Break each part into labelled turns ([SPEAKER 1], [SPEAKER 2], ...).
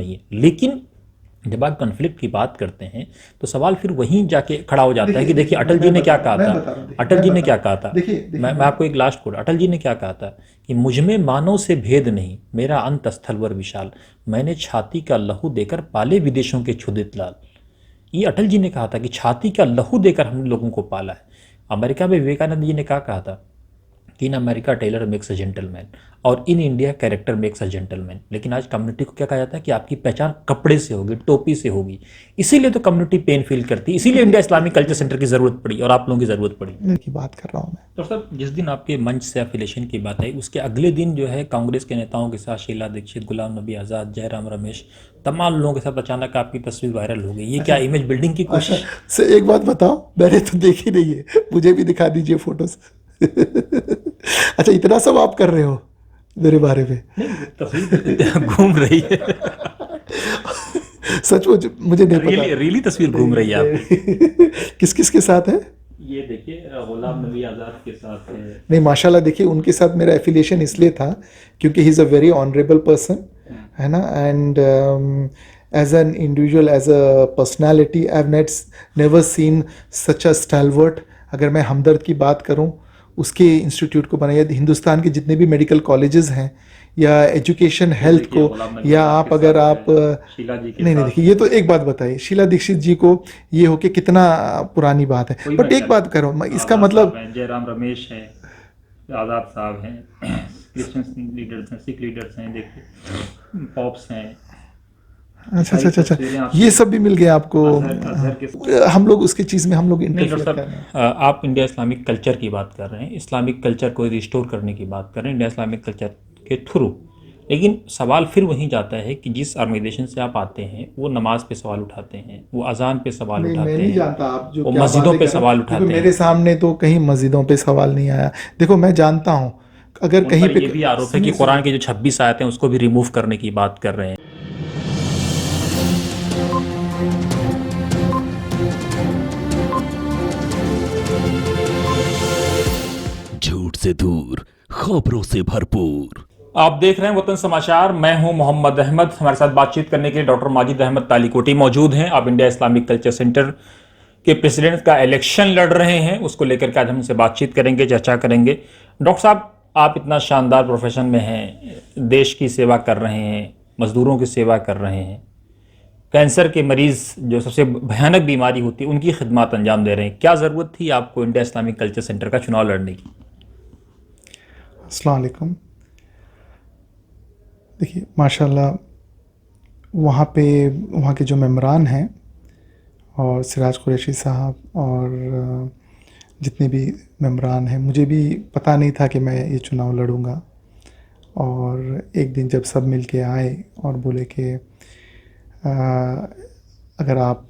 [SPEAKER 1] नहीं है। लेकिन जब आप कन्फ्लिक्ट की बात करते हैं तो सवाल फिर वहीं जाके खड़ा हो जाता है कि देखिए अटल जी ने क्या कहा था, अटल जी ने क्या कहा था, मैं आपको एक लास्ट कोट, अटल जी ने क्या कहा था कि मुझ में मानव से भेद नहीं, मेरा अंत स्थलवर विशाल, मैंने छाती का लहू देकर पाले विदेशों के क्षुदित लाल। ये अटल जी ने कहा था कि छाती का लहू देकर हम लोगों को पाला है। अमेरिका में विवेकानंद जी ने क्या कहा था कि in America tailor makes a gentleman और in India character makes a gentleman. लेकिन आज कम्युनिटी को क्या कहा जाता है कि आपकी पहचान कपड़े से होगी, टोपी से होगी। इसीलिए तो कम्युनिटी पेन फील करती है, इसीलिए इंडिया इस्लामिक कल्चर सेंटर की जरूरत पड़ी और आप लोगों की जरूरत पड़ी।
[SPEAKER 2] की बात कर रहा हूँ मैं।
[SPEAKER 1] तो सर जिस दिन आपके मंच से एफिलेशन की बात आई उसके अगले दिन जो है कांग्रेस के नेताओं के साथ शीला दीक्षित, गुलाम नबी आज़ाद, जयराम रमेश, तमाम लोगों के साथ अचानक आपकी तस्वीर वायरल हो गई। ये क्या इमेज बिल्डिंग की
[SPEAKER 2] अच्छा
[SPEAKER 1] कोशिश?
[SPEAKER 2] से एक बात बताओ, मैंने तो देखी नहीं है, मुझे भी दिखा दीजिए फोटोज। अच्छा इतना सब आप कर रहे हो मेरे बारे में?
[SPEAKER 1] नहीं, तस्वीर घूम रही है।
[SPEAKER 2] सचमुच मुझे नहीं पता।
[SPEAKER 1] रियली तस्वीर घूम रही है आपकी।
[SPEAKER 2] किस किस के साथ है?
[SPEAKER 1] ये देखिए गुलाम नबी आज़ाद के साथ है।
[SPEAKER 2] नहीं माशाल्लाह, देखिए उनके साथ मेरा एफिलिएशन इसलिए था क्योंकि he is a very honourable person, है ना, and as an individual, as a personality, I have never seen such a stalwart. अगर मैं हमदर्द की बात करूं, उसके इंस्टीट्यूट को बनाया, हिंदुस्तान के जितने भी मेडिकल कॉलेजेस हैं या एजुकेशन हेल्थ को, या आप अगर आप
[SPEAKER 1] शीला जी के
[SPEAKER 2] नहीं नहीं,
[SPEAKER 1] साथ
[SPEAKER 2] देखिए ये तो एक बात बताइए, शीला दीक्षित जी को ये हो के कितना पुरानी बात है, बट एक बात करो, इसका मतलब
[SPEAKER 1] जयराम रमेश है, आज़ाद साहब हैं, क्रिश्चियन लीडर्स हैं, सिख लीडर्स हैं, देखिए पॉप्स हैं।
[SPEAKER 2] अच्छा अच्छा अच्छा अच्छा, ये सब भी मिल गया आपको? हम लोग उसकी चीज़ में हम लोग इंटरफेयर कर रहे हैं।
[SPEAKER 1] आप इंडिया इस्लामिक कल्चर की बात कर रहे हैं, इस्लामिक कल्चर को रिस्टोर करने की बात कर रहे हैं इंडिया इस्लामिक कल्चर के थ्रू। लेकिन सवाल फिर वहीं जाता है कि जिस ऑर्गेनाइजेशन से आप आते हैं वो नमाज पे सवाल उठाते हैं, वो अजान पे सवाल
[SPEAKER 2] नहीं, मैं
[SPEAKER 1] उठाते
[SPEAKER 2] नहीं
[SPEAKER 1] हैं,
[SPEAKER 2] जानता आप जो
[SPEAKER 1] वो
[SPEAKER 2] क्या
[SPEAKER 1] मस्जिदों
[SPEAKER 2] बातें
[SPEAKER 1] पे
[SPEAKER 2] कर रहे हो।
[SPEAKER 1] सवाल
[SPEAKER 2] देखो
[SPEAKER 1] उठाते
[SPEAKER 2] मेरे
[SPEAKER 1] हैं।
[SPEAKER 2] सामने तो कहीं मस्जिदों पे सवाल नहीं आया। देखो मैं जानता हूँ अगर
[SPEAKER 1] उन
[SPEAKER 2] कहीं
[SPEAKER 1] पर
[SPEAKER 2] पे
[SPEAKER 1] ये भी आरोप है कि कुरान के जो 26 आयतें हैं उसको भी रिमूव करने की बात कर रहे हैं।
[SPEAKER 3] झूठ से दूर, खबरों से भरपूर।
[SPEAKER 1] आप देख रहे हैं वतन समाचार, मैं हूं मोहम्मद अहमद। हमारे साथ बातचीत करने के लिए डॉक्टर माजिद अहमद तालीकोटी मौजूद हैं। आप इंडिया इस्लामिक कल्चर सेंटर के प्रेसिडेंट का इलेक्शन लड़ रहे हैं, उसको लेकर के आज हम उनसे बातचीत करेंगे, चर्चा करेंगे। डॉक्टर साहब, आप इतना शानदार प्रोफेशन में हैं, देश की सेवा कर रहे हैं, मजदूरों की सेवा कर रहे हैं, कैंसर के मरीज जो सबसे भयानक बीमारी होती है उनकी खिदमत अंजाम दे रहे हैं। क्या ज़रूरत थी आपको इंडिया इस्लामिक कल्चर सेंटर का चुनाव लड़ने की?
[SPEAKER 2] अस्सलाम वालेकुम। देखिए माशाल्लाह, वहाँ के जो मेम्बरान हैं और सिराज कुरैशी साहब और जितने भी मेम्बरान हैं, मुझे भी पता नहीं था कि मैं ये चुनाव लड़ूंगा। और एक दिन जब सब मिल के आए और बोले कि अगर आप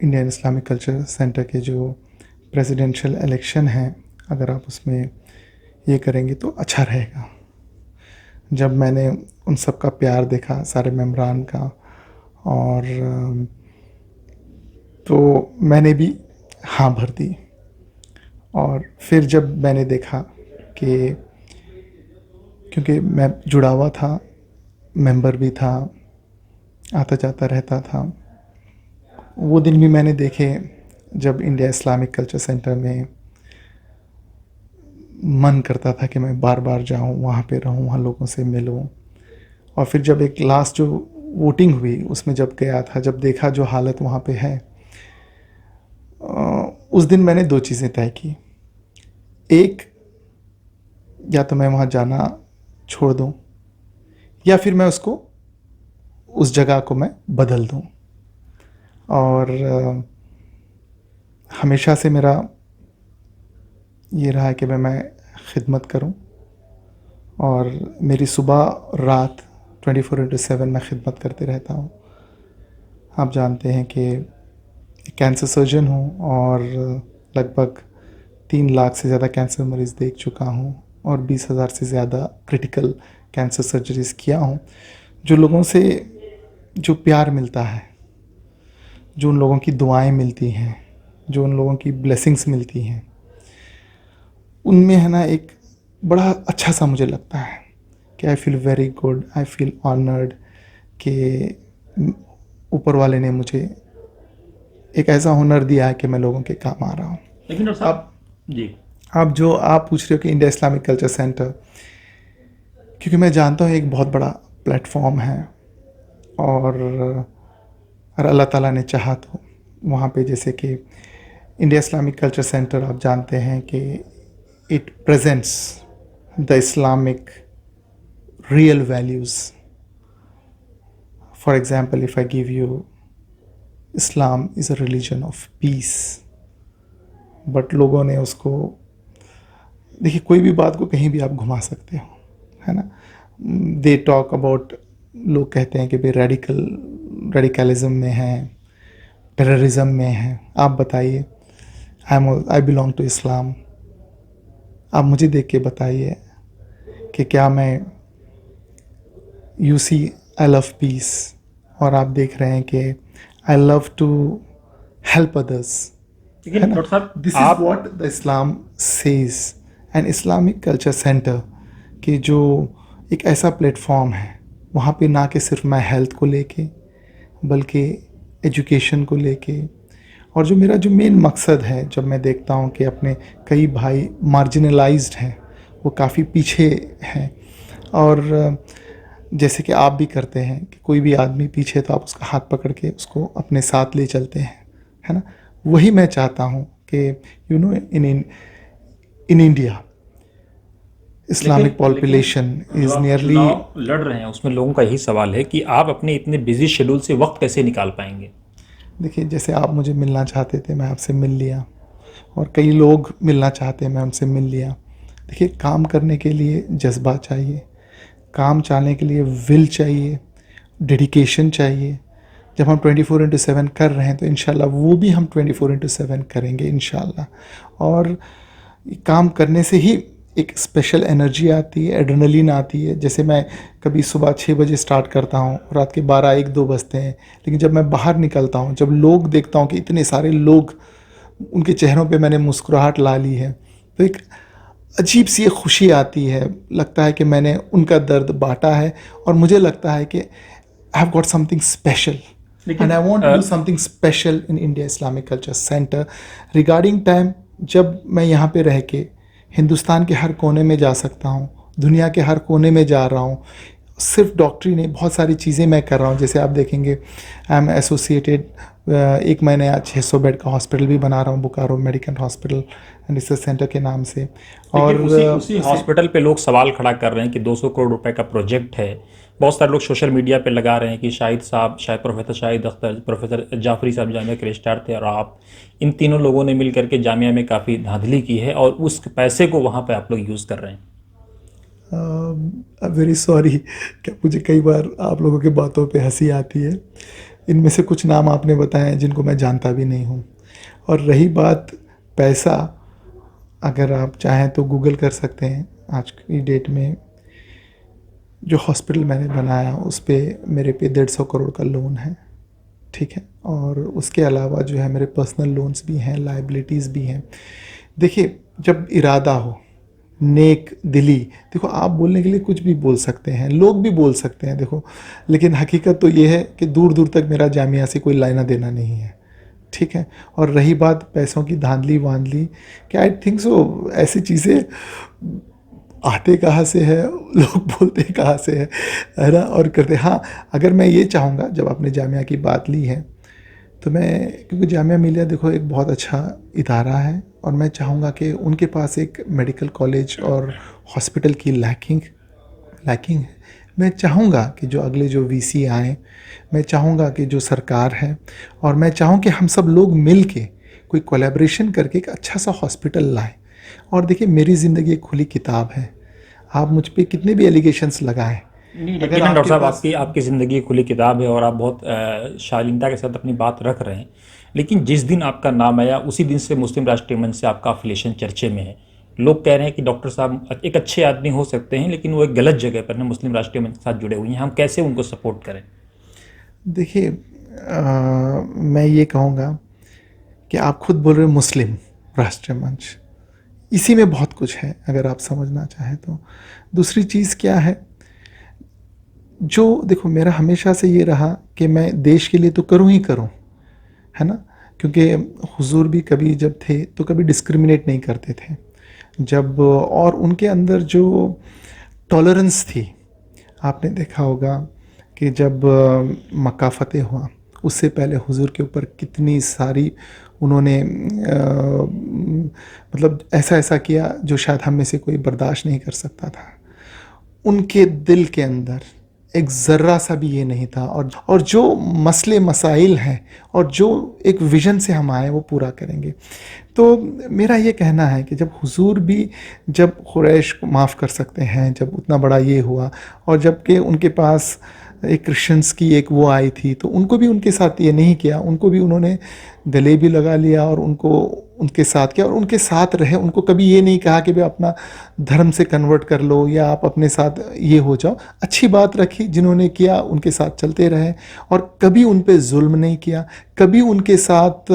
[SPEAKER 2] इंडियन इस्लामिक कल्चर सेंटर के जो प्रेसिडेंशियल इलेक्शन हैं, अगर आप उसमें ये करेंगे तो अच्छा रहेगा। जब मैंने उन सब का प्यार देखा, सारे मेम्बरान का, और तो मैंने भी हाँ भर दी। और फिर जब मैंने देखा कि क्योंकि मैं जुड़ा हुआ था, मेंबर भी था, आता जाता रहता था, वो दिन भी मैंने देखे जब इंडिया इस्लामिक कल्चर सेंटर में मन करता था कि मैं बार बार जाऊं, वहाँ पे रहूं, वहाँ लोगों से मिलूं। और फिर जब एक लास्ट जो वोटिंग हुई उसमें जब गया था, जब देखा जो हालत वहाँ पे है, उस दिन मैंने दो चीज़ें तय की। एक, या तो मैं वहाँ जाना छोड़ दूं या फिर मैं उसको, उस जगह को मैं बदल दूं। और हमेशा से मेरा ये रहा है कि मैं खिदमत करूं, और मेरी सुबह रात 24/7 मैं खिदमत करते रहता हूं। आप जानते हैं कि कैंसर सर्जन हूं और लगभग 3 लाख से ज़्यादा कैंसर मरीज़ देख चुका हूं और 20,000 से ज़्यादा क्रिटिकल कैंसर सर्जरीज़ किया हूं। जो लोगों से जो प्यार मिलता है, जो उन लोगों की दुआएं मिलती हैं, जो उन लोगों की ब्लेसिंग्स मिलती हैं, उनमें है ना एक बड़ा अच्छा सा मुझे लगता है कि I feel very good, I feel honoured कि ऊपर वाले ने मुझे एक ऐसा हुनर दिया है कि मैं लोगों के काम आ रहा हूँ।
[SPEAKER 1] लेकिन डॉक्टर साहब जी,
[SPEAKER 2] आप पूछ रहे हो कि इंडिया इस्लामिक कल्चर सेंटर, क्योंकि मैं जानता हूँ एक बहुत बड़ा प्लेटफॉर्म है, और अगर अल्लाह ताला ने चाहा तो वहाँ पे, जैसे कि इंडिया इस्लामिक कल्चर सेंटर, आप जानते हैं कि it presents the Islamic real values. For example, if I give you, Islam is a religion of piece, but लोगों ने उसको, देखिए कोई भी बात को कहीं भी आप घुमा सकते हो, है ना। दे टॉक अबाउट, लोग कहते हैं कि भाई रेडिकलिज्म में है, टेररिज्म में है। आप बताइए, आई बिलोंग टू इस्लाम। आप मुझे देख के बताइए कि क्या मैं, you see I love peace, और आप देख रहे हैं कि I love to help others.
[SPEAKER 1] लेकिन डॉक्टर साहब
[SPEAKER 2] this is what the Islam says. And Islamic culture center कि जो एक ऐसा प्लेटफॉर्म है, वहाँ पे ना कि सिर्फ मैं हेल्थ को लेके, बल्कि एजुकेशन को लेके, और जो मेरा जो मेन मकसद है, जब मैं देखता हूँ कि अपने कई भाई मार्जिनलाइज्ड हैं, वो काफ़ी पीछे हैं, और जैसे कि आप भी करते हैं कि कोई भी आदमी पीछे तो आप उसका हाथ पकड़ के उसको अपने साथ ले चलते हैं, है ना। वही मैं चाहता हूँ कि you know, in India Islamic population is nearly,
[SPEAKER 1] लड़ रहे हैं उसमें लोगों का यही सवाल है कि आप अपने इतने बिजी शेड्यूल से वक्त कैसे निकाल पाएंगे।
[SPEAKER 2] देखिए, जैसे आप मुझे मिलना चाहते थे, मैं आपसे मिल लिया, और कई लोग मिलना चाहते हैं, मैं उनसे मिल लिया। देखिए, काम करने के लिए जज्बा चाहिए, काम चाहने के लिए विल चाहिए, डेडिकेशन चाहिए। जब हम 24/7 कर रहे हैं तो इंशाल्लाह वो भी हम 24/7 करेंगे इंशाल्लाह। और काम करने से ही एक स्पेशल एनर्जी आती है, एड्रेनलिन आती है। जैसे मैं कभी सुबह 6 बजे स्टार्ट करता हूँ, रात के 12-1-2 बजते हैं, लेकिन जब मैं बाहर निकलता हूँ, जब लोग देखता हूँ कि इतने सारे लोग, उनके चेहरों पे मैंने मुस्कुराहट ला ली है, तो एक अजीब सी एक खुशी आती है। लगता है कि मैंने उनका दर्द बांटा है, और मुझे लगता है कि I have got something special, and I want to do something special in India Islamic culture center regarding time. जब मैं यहाँ पे रह के हिंदुस्तान के हर कोने में जा सकता हूँ, दुनिया के हर कोने में जा रहा हूँ, सिर्फ डॉक्टरी नहीं, बहुत सारी चीज़ें मैं कर रहा हूँ। जैसे आप देखेंगे, आई एम एसोसिएटेड, एक मैंने आज 600 बेड का हॉस्पिटल भी बना रहा हूँ, Bokaro medical hospital and research centre के नाम से। और
[SPEAKER 1] उसी हॉस्पिटल पे लोग सवाल खड़ा कर रहे हैं कि 200 करोड़ रुपए का प्रोजेक्ट है। बहुत सारे लोग सोशल मीडिया पे लगा रहे हैं कि शाहिद साहब, शायद प्रोफेसर शाहिद अख्तर, प्रोफेसर जाफरी साहब जामिया के रजिस्ट्रार थे, और आप, इन तीनों लोगों ने मिल करके जामिया में काफ़ी धांधली की है, और उस पैसे को वहाँ पे आप लोग यूज़ कर रहे हैं।
[SPEAKER 2] वेरी सॉरी, क्या मुझे कई बार आप लोगों की बातों पे हंसी आती है। इनमें से कुछ नाम आपने बताए हैं जिनको मैं जानता भी नहीं हूँ। और रही बात पैसा, अगर आप चाहें तो गूगल कर सकते हैं। आज की डेट में जो हॉस्पिटल मैंने बनाया, उस पर मेरे पे 150 करोड़ का लोन है, ठीक है। और उसके अलावा जो है मेरे पर्सनल लोन्स भी हैं, लाइबिलिटीज़ भी हैं। देखिए, जब इरादा हो, नेक दिली, देखो आप बोलने के लिए कुछ भी बोल सकते हैं, लोग भी बोल सकते हैं, देखो, लेकिन हकीकत तो ये है कि दूर दूर तक मेरा जामिया से कोई लेना देना नहीं है, ठीक है। और रही बात पैसों की धांधली वांधली, कि आई थिंक सो ऐसी चीज़ें आते कहाँ से है, लोग बोलते कहाँ से है ना, और करते। हाँ, अगर मैं ये चाहूँगा, जब आपने जामिया की बात ली है, तो मैं, क्योंकि जामिया मिलिया देखो एक बहुत अच्छा इदारा है, और मैं चाहूँगा कि उनके पास एक मेडिकल कॉलेज और हॉस्पिटल की लैकिंग है। मैं चाहूँगा कि जो अगले जो वीसी आए, मैं चाहूँगा कि जो सरकार है, और मैं चाहूँ कि हम सब लोग मिल के कोई कोलैबोरेशन करके एक अच्छा सा हॉस्पिटल लाएं। और देखिए, मेरी ज़िंदगी एक खुली किताब है, आप मुझ पे कितने भी एलिगेशंस लगाएं,
[SPEAKER 1] लेकिन डॉक्टर साहब, आपकी ज़िंदगी खुली किताब है, और आप बहुत शालीनता के साथ अपनी बात रख रहे हैं। लेकिन जिस दिन आपका नाम आया, उसी दिन से मुस्लिम राष्ट्रीय मंच से आपका अफिलिएशन चर्चे में है। लोग कह रहे हैं कि डॉक्टर साहब एक अच्छे आदमी हो सकते हैं, लेकिन वो एक गलत जगह पर मुस्लिम राष्ट्रीय मंच के साथ जुड़े हुए हैं, हम कैसे उनको सपोर्ट करें?
[SPEAKER 2] देखिए, मैं ये कहूँगा कि आप खुद बोल रहे हो मुस्लिम राष्ट्रीय मंच, इसी में बहुत कुछ है अगर आप समझना चाहें तो। दूसरी चीज़ क्या है, जो देखो मेरा हमेशा से ये रहा कि मैं देश के लिए तो करूँ ही करूँ, है ना, क्योंकि हुजूर भी कभी जब थे तो कभी डिस्क्रिमिनेट नहीं करते थे जब, और उनके अंदर जो टॉलरेंस थी, आपने देखा होगा कि जब मक्का फतेह हुआ उससे पहले हुजूर के ऊपर कितनी सारी उन्होंने मतलब ऐसा ऐसा किया जो शायद हम में से कोई बर्दाश्त नहीं कर सकता था। उनके दिल के अंदर एक ज़र्रा सा भी ये नहीं था, और जो मसले मसाइल हैं और जो एक विज़न से हम आए वो पूरा करेंगे। तो मेरा ये कहना है कि जब हुजूर भी जब कुरैश को माफ़ कर सकते हैं, जब उतना बड़ा ये हुआ, और जबकि उनके पास एक क्रिश्चियंस की एक वो आई थी तो उनको भी उनके साथ ये नहीं किया, उनको भी उन्होंने गले भी लगा लिया और उनको उनके साथ किया और उनके साथ रहे। उनको कभी ये नहीं कहा कि भाई अपना धर्म से कन्वर्ट कर लो या आप अपने साथ ये हो जाओ। अच्छी बात रखी, जिन्होंने किया उनके साथ चलते रहे और कभी उन पे जुल्म नहीं किया, कभी उनके साथ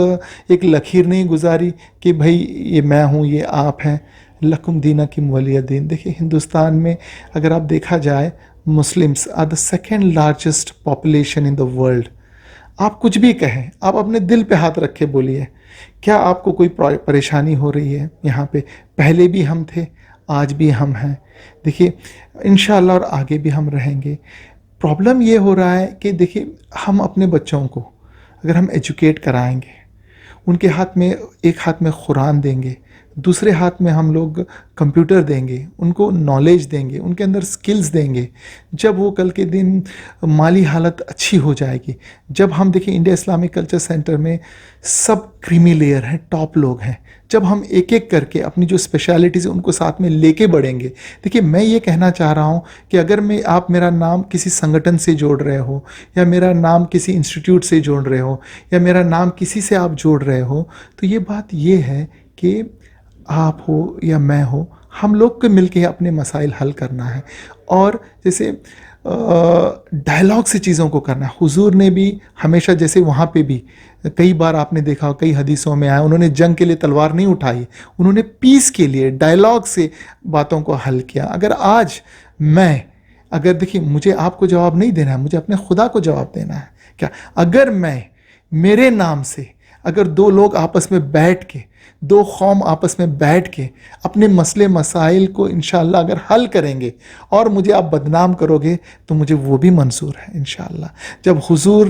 [SPEAKER 2] एक लकीर नहीं गुजारी कि भाई ये मैं हूँ ये आप हैं, लकुम दीनकुम वलिय दीन। देखिए हिंदुस्तान में अगर आप देखा जाए, Muslims are the second largest population in the world. आप कुछ भी कहें, आप अपने दिल पे हाथ रख के बोलिए, क्या आपको कोई परेशानी हो रही है यहाँ पे? पहले भी हम थे, आज भी हम हैं, देखिए इंशाअल्लाह और आगे भी हम रहेंगे। प्रॉब्लम ये हो रहा है कि देखिए हम अपने बच्चों को अगर हम एजुकेट कराएंगे, उनके एक हाथ में कुरान देंगे, दूसरे हाथ में हम लोग कंप्यूटर देंगे, उनको नॉलेज देंगे, उनके अंदर स्किल्स देंगे, जब वो कल के दिन माली हालत अच्छी हो जाएगी। जब हम देखिए इंडिया इस्लामिक कल्चर सेंटर में सब क्रीमी लेयर हैं, टॉप लोग हैं, जब हम एक एक करके अपनी जो स्पेशलिटीज़ उनको साथ में लेके बढ़ेंगे। देखिए मैं ये कहना चाह रहा हूँ कि अगर आप मेरा नाम किसी संगठन से जोड़ रहे हो, या मेरा नाम किसी इंस्टीट्यूट से जोड़ रहे हो, या मेरा नाम किसी से आप जोड़ रहे हो, तो ये बात ये है कि आप हो या मैं हो, हम लोग को मिलके अपने मसाइल हल करना है। और जैसे डायलॉग से चीज़ों को करना है। हुजूर ने भी हमेशा, जैसे वहाँ पे भी कई बार आपने देखा, कई हदीसों में आया, उन्होंने जंग के लिए तलवार नहीं उठाई, उन्होंने पीस के लिए डायलॉग से बातों को हल किया। अगर देखिए मुझे आपको जवाब नहीं देना है, मुझे अपने खुदा को जवाब देना है। क्या अगर मेरे नाम से अगर दो लोग आपस में बैठ के, दो कौम आपस में बैठ के अपने मसले मसाइल को इंशाअल्लाह अगर हल करेंगे और मुझे आप बदनाम करोगे तो मुझे वो भी मंजूर है इंशाअल्लाह। जब हुजूर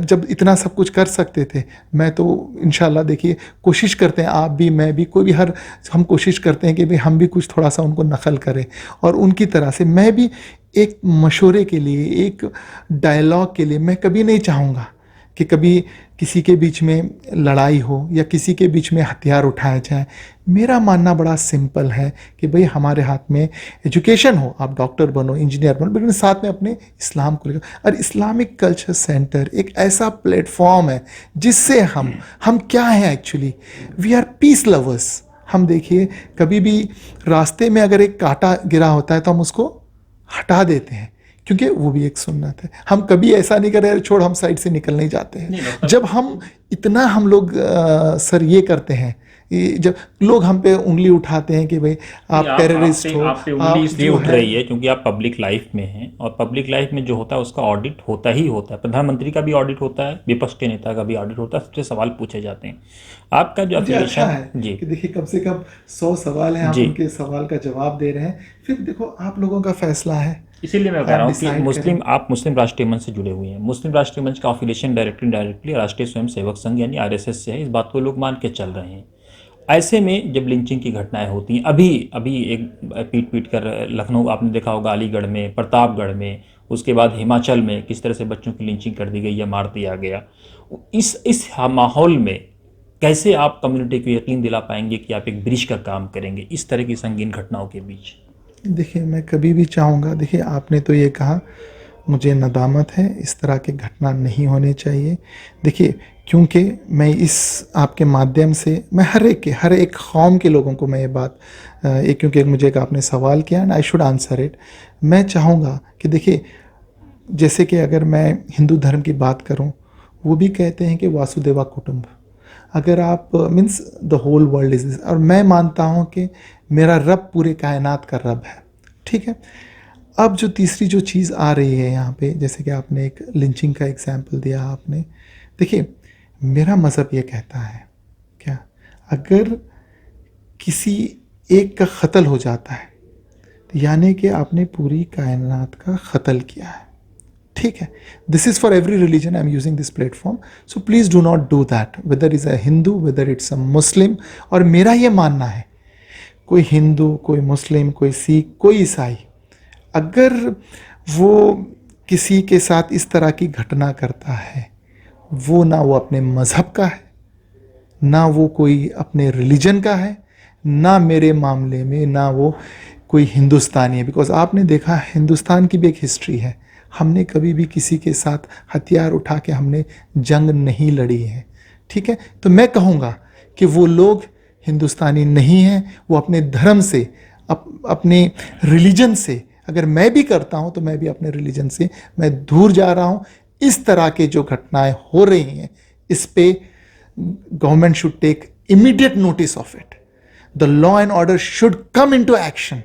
[SPEAKER 2] जब इतना सब कुछ कर सकते थे, मैं तो इंशाअल्लाह देखिए कोशिश करते हैं, आप भी मैं भी, कोई भी हम कोशिश करते हैं कि भाई हम भी कुछ थोड़ा सा उनको नकल करें, और उनकी तरह से मैं भी एक मशवरे के लिए, एक डायलॉग के लिए, मैं कभी नहीं चाहूँगा कि कभी किसी के बीच में लड़ाई हो या किसी के बीच में हथियार उठाए जाए। मेरा मानना बड़ा सिंपल है कि भाई हमारे हाथ में एजुकेशन हो, आप डॉक्टर बनो, इंजीनियर बनो, लेकिन साथ में अपने इस्लाम को लेकर। और इस्लामिक कल्चर सेंटर एक ऐसा प्लेटफॉर्म है जिससे हम क्या हैं actually, we are peace lovers. हम देखिए कभी भी रास्ते में अगर एक कांटा गिरा होता है तो हम उसको हटा देते हैं, क्योंकि वो भी एक सुन्नत है। हम कभी ऐसा नहीं करें, छोड़ हम साइड से निकल नहीं जाते हैं। जब हम इतना हम लोग सर ये करते हैं, जब लोग हम पे उंगली उठाते हैं कि भाई आप टेररिस्ट हो,
[SPEAKER 1] आप पे उंगली इसलिए उठ रही है क्योंकि आप पब्लिक लाइफ में हैं, और पब्लिक लाइफ में जो होता है उसका ऑडिट होता ही होता है। प्रधानमंत्री का भी ऑडिट होता है, विपक्ष के नेता का भी ऑडिट होता है, सबसे सवाल पूछे जाते हैं। आपका जो
[SPEAKER 2] अच्छा है जी कि देखिए कम से कम 100 सवाल हैं, आप उनके सवाल का जवाब दे रहे हैं, फिर देखो आप लोगों का फैसला है।
[SPEAKER 1] इसीलिए मैं कह रहा हूँ कि आप मुस्लिम राष्ट्रीय मंच से जुड़े हुए हैं। मुस्लिम राष्ट्रीय मंच का अफिलिएशन डायरेक्टली राष्ट्रीय स्वयंसेवक संघ यानी आरएसएस से है, इस बात को लोग मान के चल रहे हैं। ऐसे में जब लिंचिंग की घटनाएं होती हैं, अभी एक पीट कर लखनऊ आपने देखा होगा, अलीगढ़ में, प्रतापगढ़ में, उसके बाद हिमाचल में किस तरह से बच्चों की लिंचिंग कर दी गई या मार दिया गया। इस माहौल में कैसे आप कम्युनिटी को यकीन दिला पाएंगे कि आप एक ब्रिज का काम करेंगे इस तरह की संगीन घटनाओं के बीच?
[SPEAKER 2] देखिए मैं कभी भी चाहूँगा, देखिए आपने तो ये कहा, मुझे नदामत है, इस तरह की घटना नहीं होनी चाहिए। देखिए क्योंकि मैं इस आपके माध्यम से मैं हर एक कौम के लोगों को मैं ये बात क्योंकि मुझे एक आपने सवाल किया and I should answer it. मैं चाहूँगा कि देखिए जैसे कि अगर मैं हिंदू धर्म की बात करूँ, वो भी कहते हैं कि वासुदेवा कुटुंब, अगर आप means the whole world is, और मैं मानता हूँ कि मेरा रब पूरे कायनात का रब है, ठीक है। अब जो तीसरी जो चीज़ आ रही है यहाँ पे, जैसे कि आपने एक लिंचिंग का एग्जाम्पल दिया आपने, देखिए मेरा मज़हब ये कहता है क्या, अगर किसी एक का कत्ल हो जाता है तो यानी कि आपने पूरी कायनात का कत्ल किया है, ठीक है। This is for every religion, I am using this platform, so please do not do that, whether is a Hindu, whether it's a Muslim. और मेरा ये मानना है, कोई हिंदू, कोई मुस्लिम, कोई सिख, कोई ईसाई, अगर वो किसी के साथ इस तरह की घटना करता है, वो ना वो अपने मज़हब का है, ना वो कोई अपने रिलीजन का है, ना मेरे मामले में ना वो कोई हिंदुस्तानी है। बिकॉज आपने देखा हिंदुस्तान की भी एक हिस्ट्री है, हमने कभी भी किसी के साथ हथियार उठा के हमने जंग नहीं लड़ी है, ठीक है। तो मैं कहूँगा कि वो लोग हिंदुस्तानी नहीं हैं, वो अपने धर्म से, अपने रिलीजन से, अगर मैं भी करता हूँ तो मैं भी अपने रिलीजन से मैं दूर जा रहा हूँ। इस तरह के जो घटनाएं हो रही हैं, इस पे government should take immediate notice of it, the law and order should come into action,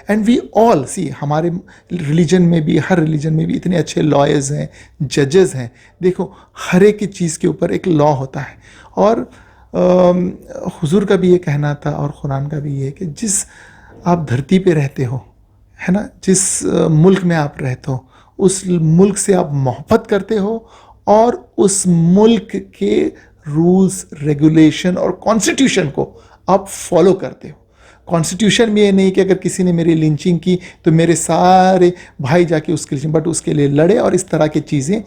[SPEAKER 2] and we all see, हमारे रिलीजन में भी, हर रिलीजन में भी इतने अच्छे लॉयर्स हैं, जजेस हैं। देखो हर एक की चीज़ के ऊपर एक लॉ होता है, और हुजूर का भी ये कहना था और कुरान का भी ये, कि जिस आप धरती पे रहते हो, है ना, जिस मुल्क में आप रहते हो, उस मुल्क से आप मोहब्बत करते हो और उस मुल्क के रूल्स, रेगुलेशन और कॉन्स्टिट्यूशन को आप फॉलो करते हो। कॉन्स्टिट्यूशन में ये नहीं कि अगर किसी ने मेरी लिंचिंग की तो मेरे सारे भाई जाके उसके लिए, बट उसके लिए लड़े, और इस तरह की चीज़ें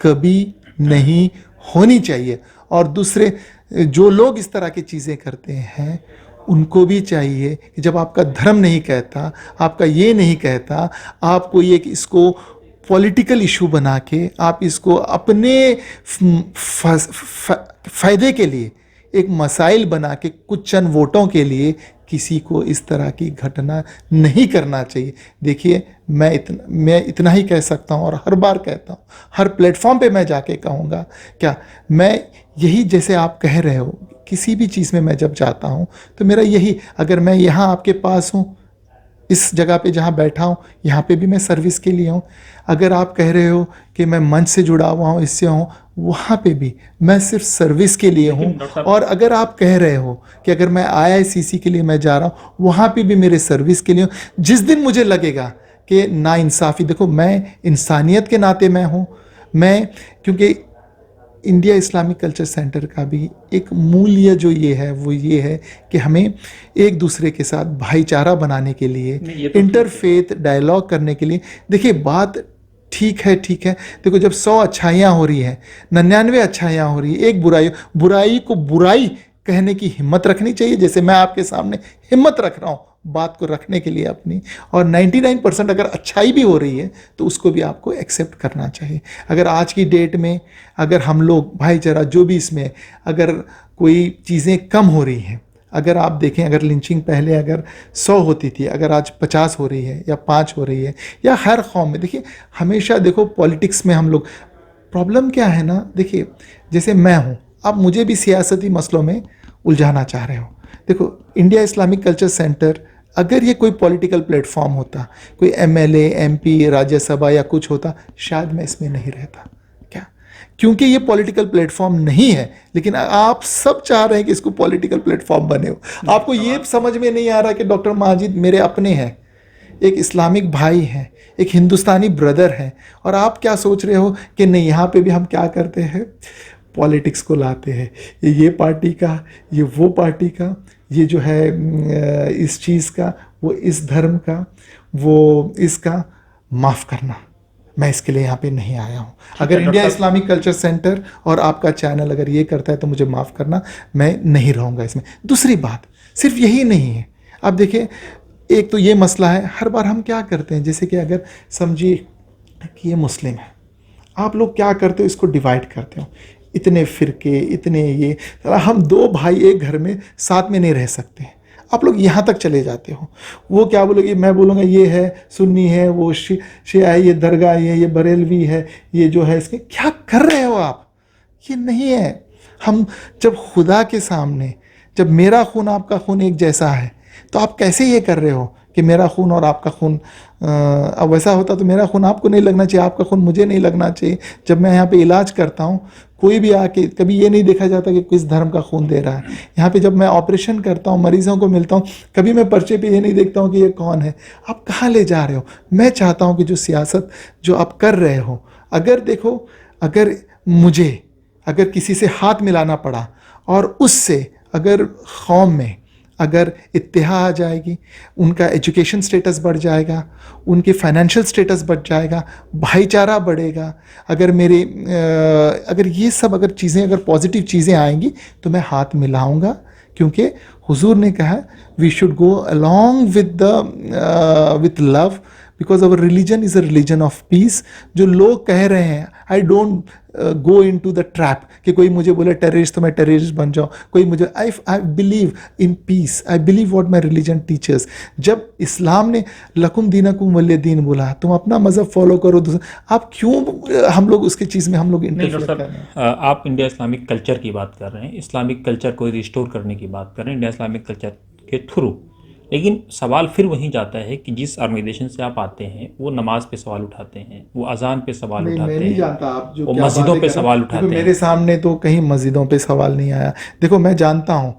[SPEAKER 2] कभी नहीं होनी चाहिए। और दूसरे जो लोग इस तरह की चीज़ें करते हैं, उनको भी चाहिए कि जब आपका धर्म नहीं कहता, आपका ये नहीं कहता, आपको ये कि इसको पॉलिटिकल इशू बना के आप इसको अपने फ़ायदे के लिए एक मसाइल बना के कुछ चंद वोटों के लिए किसी को इस तरह की घटना नहीं करना चाहिए। देखिए मैं इतना ही कह सकता हूँ, और हर बार कहता हूँ, हर प्लेटफॉर्म पे मैं जाके कहूँगा, क्या मैं यही, जैसे आप कह रहे हो, किसी भी चीज़ में मैं जब जाता हूँ तो मेरा यही, अगर मैं यहाँ आपके पास हूँ, इस जगह पे जहाँ बैठा हूँ, यहाँ पे भी मैं सर्विस के लिए हूँ। अगर आप कह रहे हो कि मैं मंच से जुड़ा हुआ हूँ, इससे हूँ, वहाँ पे भी मैं सिर्फ सर्विस के लिए हूँ। और अगर आप कह रहे हो कि अगर मैं IICC के लिए मैं जा रहा हूँ, वहाँ पे भी मेरे सर्विस के लिए हूँ। जिस दिन मुझे लगेगा कि नाइंसाफ़ी, देखो मैं इंसानियत के नाते मैं हूँ, मैं, क्योंकि इंडिया इस्लामिक कल्चर सेंटर का भी एक मूल्य जो ये है वो ये है कि हमें एक दूसरे के साथ भाईचारा बनाने के लिए, इंटरफेथ डायलॉग करने के लिए, देखिए बात ठीक है, देखो जब 100 अच्छाइयाँ हो रही हैं, 99 अच्छाइयाँ हो रही है, एक बुराई को बुराई कहने की हिम्मत रखनी चाहिए, जैसे मैं आपके सामने हिम्मत रख रहा हूँ बात को रखने के लिए अपनी। और 99% अगर अच्छाई भी हो रही है तो उसको भी आपको एक्सेप्ट करना चाहिए। अगर आज की डेट में अगर हम लोग भाईचारा जो भी इसमें, अगर कोई चीज़ें कम हो रही हैं, अगर आप देखें, अगर लिंचिंग पहले अगर 100 होती थी, अगर आज 50 हो रही है या 5 हो रही है, या हर कौम में, देखिए हमेशा देखो पॉलिटिक्स में हम लोग, प्रॉब्लम क्या है ना, देखिए जैसे मैं हूँ, आप मुझे भी सियासती मसलों में उलझाना चाह रहे हो। देखो इंडिया इस्लामिक कल्चर सेंटर, अगर ये कोई पॉलिटिकल प्लेटफॉर्म होता, कोई MLA, MP, राज्यसभा या कुछ होता, शायद मैं इसमें नहीं रहता। क्या? क्योंकि ये पॉलिटिकल प्लेटफॉर्म नहीं है, लेकिन आप सब चाह रहे हैं कि इसको पॉलिटिकल प्लेटफॉर्म बने हो। आपको ये समझ में नहीं आ रहा कि डॉक्टर माजिद मेरे अपने हैं, एक इस्लामिक भाई हैं, एक हिंदुस्तानी ब्रदर हैं, और आप क्या सोच रहे हो कि नहीं, यहाँ पे भी हम क्या करते हैं, पॉलिटिक्स को लाते हैं, ये पार्टी का, ये वो पार्टी का, ये जो है इस चीज़ का, वो इस धर्म का, वो इसका। माफ़ करना, मैं इसके लिए यहाँ पे नहीं आया हूँ। अगर इंडिया इस्लामिक कल्चर सेंटर और आपका चैनल अगर ये करता है तो मुझे माफ़ करना, मैं नहीं रहूँगा इसमें। दूसरी बात सिर्फ यही नहीं है, आप देखिए, एक तो ये मसला है, हर बार हम क्या करते हैं, जैसे कि अगर समझिए कि ये मुस्लिम है, आप लोग क्या करते हो, इसको डिवाइड करते हो, इतने फ़िरके, इतने ये, हम 2 भाई एक घर में साथ में नहीं रह सकते। आप लोग यहाँ तक चले जाते हो, वो क्या बोलोगे, मैं बोलूँगा ये है सुन्नी है, वो शिया है, ये दरगाह है, ये बरेलवी है, ये जो है, इसके क्या कर रहे हो आप? ये नहीं है। हम जब खुदा के सामने, जब मेरा खून आपका खून एक जैसा है, तो आप कैसे ये कर रहे हो कि मेरा खून और आपका खून, अब वैसा होता तो मेरा खून आपको नहीं लगना चाहिए, आपका खून मुझे नहीं लगना चाहिए। जब मैं यहाँ पे इलाज करता हूँ, कोई भी आके कभी ये नहीं देखा जाता कि किस धर्म का खून दे रहा है। यहाँ पे जब मैं ऑपरेशन करता हूँ, मरीजों को मिलता हूँ, कभी मैं पर्चे पे ये नहीं देखता हूँ कि ये कौन है, आप कहाँ ले जा रहे हो। मैं चाहता हूँ कि जो सियासत जो आप कर रहे हो, अगर देखो, अगर मुझे अगर किसी से हाथ मिलाना पड़ा और उससे अगर कौम में अगर इत्तेहा आ जाएगी, उनका एजुकेशन स्टेटस बढ़ जाएगा, उनके फाइनेंशियल स्टेटस बढ़ जाएगा, भाईचारा बढ़ेगा, अगर मेरे अगर ये सब अगर चीज़ें अगर पॉजिटिव चीज़ें आएंगी तो मैं हाथ मिलाऊंगा, क्योंकि हुजूर ने कहा we should go along with love, because our religion is a religion of peace. जो लोग कह रहे हैं, I don't go into the trap कि कोई मुझे बोले टेररिस्ट तो मैं टेररिस्ट बन जाऊँ, कोई मुझे, I believe in peace, I believe what my religion teachers. जब इस्लाम ने लकुम दीनकुम वलिय दीन बोला, तुम अपना मज़हब फॉलो करो, आप क्यों हम लोग उसकी चीज़ में हम लोग इंटरफेयर कर रहे हैं।
[SPEAKER 1] आप इंडिया इस्लामिक कल्चर की बात कर रहे हैं, इस्लामिक कल्चर को रिस्टोर करने की बात कर रहे हैं इंडिया इस्लामिक कल्चर के थ्रू, लेकिन सवाल फिर वहीं जाता है कि जिस ऑर्गेनाइजेशन से आप आते हैं वो नमाज पे सवाल उठाते हैं, वो अजान पे सवाल
[SPEAKER 2] नहीं,
[SPEAKER 1] उठाते
[SPEAKER 2] मैं नहीं
[SPEAKER 1] हैं,
[SPEAKER 2] जानता आप जो
[SPEAKER 1] वो
[SPEAKER 2] क्या
[SPEAKER 1] मस्जिदों
[SPEAKER 2] बातें
[SPEAKER 1] पे
[SPEAKER 2] कर रहे
[SPEAKER 1] सवाल
[SPEAKER 2] हैं।
[SPEAKER 1] उठाते
[SPEAKER 2] देखो,
[SPEAKER 1] हैं।
[SPEAKER 2] मेरे सामने तो कहीं मस्जिदों पे सवाल नहीं आया। देखो, मैं जानता हूँ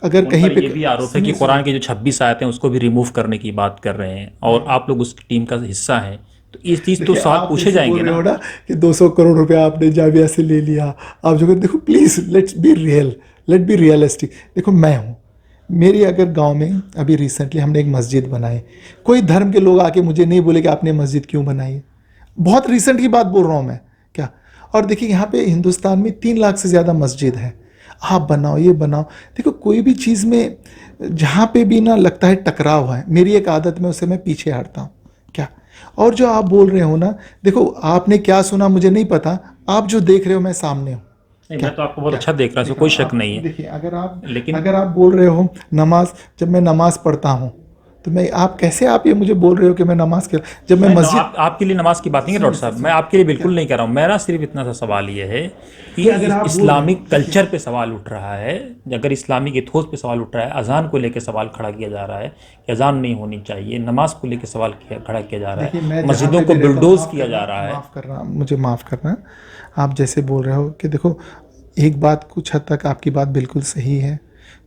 [SPEAKER 2] अगर
[SPEAKER 1] उन
[SPEAKER 2] कहीं
[SPEAKER 1] पर
[SPEAKER 2] पे
[SPEAKER 1] ये भी आरोप है कि कुरान के जो 26 आयतें हैं उसको भी रिमूव करने की बात कर रहे हैं, और आप लोग उसकी टीम का हिस्सा हैं, तो इस चीज़ तो
[SPEAKER 2] देखिए,
[SPEAKER 1] सवाल
[SPEAKER 2] आप
[SPEAKER 1] पूछे
[SPEAKER 2] जैसे
[SPEAKER 1] जाएंगे
[SPEAKER 2] बोल रहे हो
[SPEAKER 1] ना।
[SPEAKER 2] ना कि 200 करोड़ रुपया आपने जाविया से ले लिया, आप जो देखो, please let's be real, let be realistic. देखो, मैं हूँ, मेरी अगर गांव में अभी रिसेंटली हमने एक मस्जिद बनाई, कोई धर्म के लोग आके मुझे नहीं बोले कि आपने मस्जिद क्यों बनाई है। बहुत रिसेंट की बात बोल रहा हूँ मैं क्या। और देखिए, यहाँ पे हिंदुस्तान में 3 लाख से ज़्यादा मस्जिद है, आप बनाओ, ये बनाओ। देखो, कोई भी चीज़ में जहाँ पे भी ना लगता है टकराव है, मेरी एक आदत में उससे मैं पीछे हटता हूँ क्या। और जो आप बोल रहे हो ना, देखो, आपने क्या सुना मुझे नहीं पता, आप जो देख रहे हो मैं सामने हूँ।
[SPEAKER 1] नहीं, मैं तो आपको बहुत अच्छा देख रहा हूँ, कोई शक नहीं है।
[SPEAKER 2] देखिए,
[SPEAKER 1] लेकिन
[SPEAKER 2] अगर आप बोल रहे हो नमाज, जब मैं नमाज पढ़ता हूँ तो मैं, आप कैसे आप ये मुझे बोल रहे हो कि मैं नमाज के, जब मैं मस्जिद,
[SPEAKER 1] आपके लिए नमाज की बात नहीं है डॉक्टर साहब, मैं आपके लिए बिल्कुल नहीं कह रहा हूँ। मेरा सिर्फ इतना सा सवाल ये है कि
[SPEAKER 2] अगर आप
[SPEAKER 1] इस्लामिक कल्चर पे सवाल उठ रहा है, अगर इस्लामिक इथोस पे सवाल उठ रहा है, अजान को लेकर सवाल खड़ा किया जा रहा है कि अजान नहीं होनी चाहिए, नमाज को लेकर सवाल खड़ा किया जा रहा है, मस्जिदों को बुलडोज किया जा रहा है।
[SPEAKER 2] माफ़ करना, मुझे माफ़ करना, आप जैसे बोल रहे हो कि देखो, एक बात कुछ हद तक आपकी बात बिल्कुल सही है,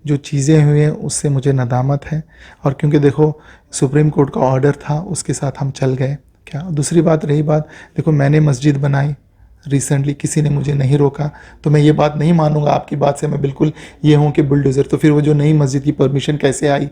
[SPEAKER 2] जो चीज़ें हुई हैं उससे मुझे नदामत है, और क्योंकि देखो, सुप्रीम कोर्ट का ऑर्डर था, उसके साथ हम चल गए क्या। दूसरी बात रही बात, देखो, मैंने मस्जिद बनाई रिसेंटली, किसी ने मुझे नहीं रोका, तो मैं ये बात नहीं मानूंगा, आपकी बात से मैं बिल्कुल ये हूँ कि बुलडोज़र, तो फिर वो जो नई मस्जिद की परमिशन कैसे आई,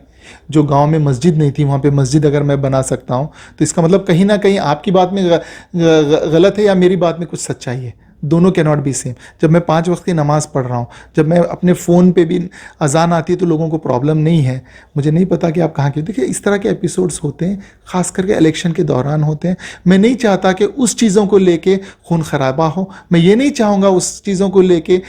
[SPEAKER 2] जो गांव में मस्जिद नहीं थी वहाँ पे मस्जिद अगर मैं बना सकता हूँ, तो इसका मतलब कहीं ना कहीं आपकी बात में गलत है या मेरी बात में कुछ सच्चाई है, दोनों कैन नॉट बी सेम। जब मैं 5 वक्त की नमाज़ पढ़ रहा हूँ, जब मैं अपने फ़ोन पे भी अजान आती है तो लोगों को प्रॉब्लम नहीं है, मुझे नहीं पता कि आप कहाँ के। देखिए, इस तरह के एपिसोड्स होते हैं, ख़ास करके इलेक्शन के दौरान होते हैं। मैं नहीं चाहता कि उस चीज़ों को लेके खून खराबा हो, मैं ये नहीं चाहूँगा उस चीज़ों को लेके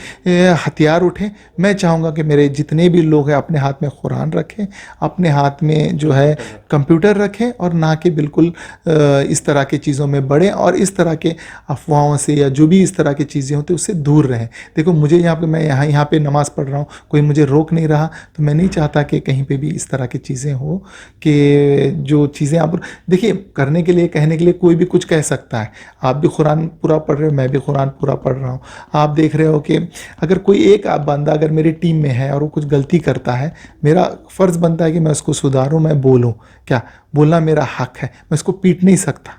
[SPEAKER 2] हथियार उठें। मैं चाहूँगा कि मेरे जितने भी लोग हैं अपने हाथ में कुरान रखें, अपने हाथ में जो है कंप्यूटर रखें, और ना कि बिल्कुल इस तरह की चीज़ों में बढ़ें, और इस तरह के अफवाहों से या जो भी इस तरह की चीज़ें होती हैं उससे दूर रहें। देखो, मुझे यहाँ पे, मैं यहाँ पे नमाज़ पढ़ रहा हूँ, कोई मुझे रोक नहीं रहा, तो मैं नहीं चाहता कि कहीं पे भी इस तरह की चीज़ें हो कि जो चीज़ें आप देखिए, करने के लिए, कहने के लिए कोई भी कुछ कह सकता है। आप भी कुरान पूरा पढ़ रहे हो, मैं भी कुरान पूरा पढ़ रहा हूँ। आप देख रहे हो कि अगर कोई एक बंदा अगर मेरी टीम में है और वो कुछ गलती करता है, मेरा फ़र्ज़ बनता है कि मैं उसको सुधारूँ, मैं बोलूँ क्या, बोलना मेरा हक़ है, मैं उसको पीट नहीं सकता,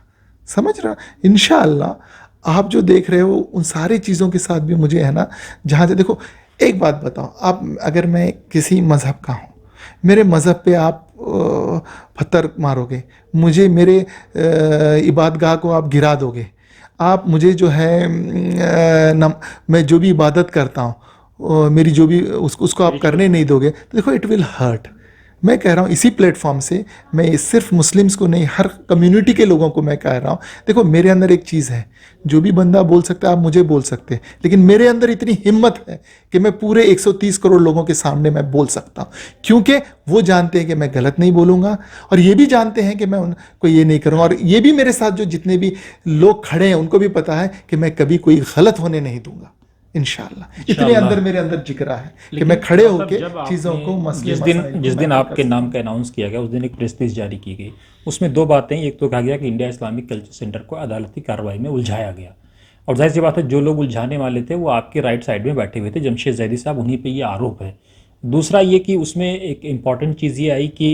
[SPEAKER 2] समझ रहा। इंशाअल्लाह आप जो देख रहे हो उन सारी चीज़ों के साथ भी मुझे है ना, जहाँ से देखो, एक बात बताओ, आप अगर मैं किसी मज़हब का हूँ, मेरे मज़हब पे आप पत्थर मारोगे, मुझे मेरे इबादतगाह को आप गिरा दोगे, आप मुझे जो है मैं जो भी इबादत करता हूँ, मेरी जो भी उसको आप करने नहीं दोगे, तो देखो, इट विल हर्ट। मैं कह रहा हूँ इसी प्लेटफॉर्म से, मैं सिर्फ मुस्लिम्स को नहीं, हर कम्युनिटी के लोगों को मैं कह रहा हूँ, देखो, मेरे अंदर एक चीज़ है, जो भी बंदा बोल सकता है, आप मुझे बोल सकते हैं, लेकिन मेरे अंदर इतनी हिम्मत है कि मैं पूरे 130 करोड़ लोगों के सामने मैं बोल सकता हूँ, क्योंकि वो जानते हैं कि मैं गलत नहीं बोलूँगा, और ये भी जानते हैं कि मैं उनको ये नहीं करूँगा, और ये भी मेरे साथ जो जितने भी लोग खड़े हैं उनको भी पता है कि मैं कभी कोई गलत होने नहीं दूँगा। इंशाल्लाह। इतने अंदर मेरे अंदर जिगरा है कि मैं खड़े होके चीज़ों को मसले
[SPEAKER 1] जिस दिन आपके नाम का अनाउंस किया गया उस दिन एक प्रेस रिलीज जारी की गई। उसमें दो बातें, एक तो कहा गया कि इंडिया इस्लामिक कल्चर सेंटर को अदालती कार्रवाई में उलझाया गया, और जाहिर सी बात है जो लोग उलझाने वाले थे वो आपके राइट साइड में बैठे हुए थे, जमशेद जैदी साहब, उन्हीं पे ये आरोप है। दूसरा ये कि उसमें एक इम्पॉर्टेंट चीज़ ये आई कि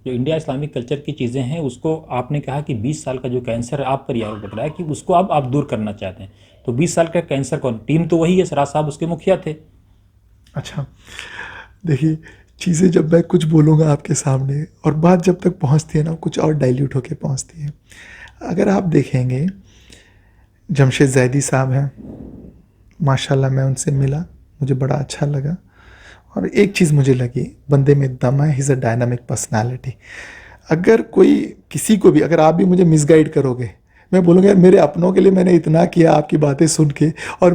[SPEAKER 1] जो इंडिया इस्लामिक कल्चर की चीज़ें हैं उसको आपने कहा कि 20 साल का जो कैंसर है, आप पर ये आरोप लग रहा है कि उसको अब आप दूर करना चाहते हैं। तो 20 साल का कैंसर कौन, टीम तो वही है, सराज साहब उसके मुखिया थे।
[SPEAKER 2] अच्छा देखिए, चीज़ें जब मैं कुछ बोलूँगा आपके सामने और बात जब तक पहुँचती है ना कुछ और डाइल्यूट होके पहुँचती है। अगर आप देखेंगे जमशेद जैदी साहब हैं, माशाल्लाह मैं उनसे मिला, मुझे बड़ा अच्छा लगा, और एक चीज़ मुझे लगी, बंदे में दम है, ही इज़ अ डायनामिक पर्सनालिटी। अगर कोई किसी को भी, अगर आप भी मुझे मिसगाइड करोगे, मैं बोलूँगा यार मेरे अपनों के लिए मैंने इतना किया आपकी बातें सुन के, और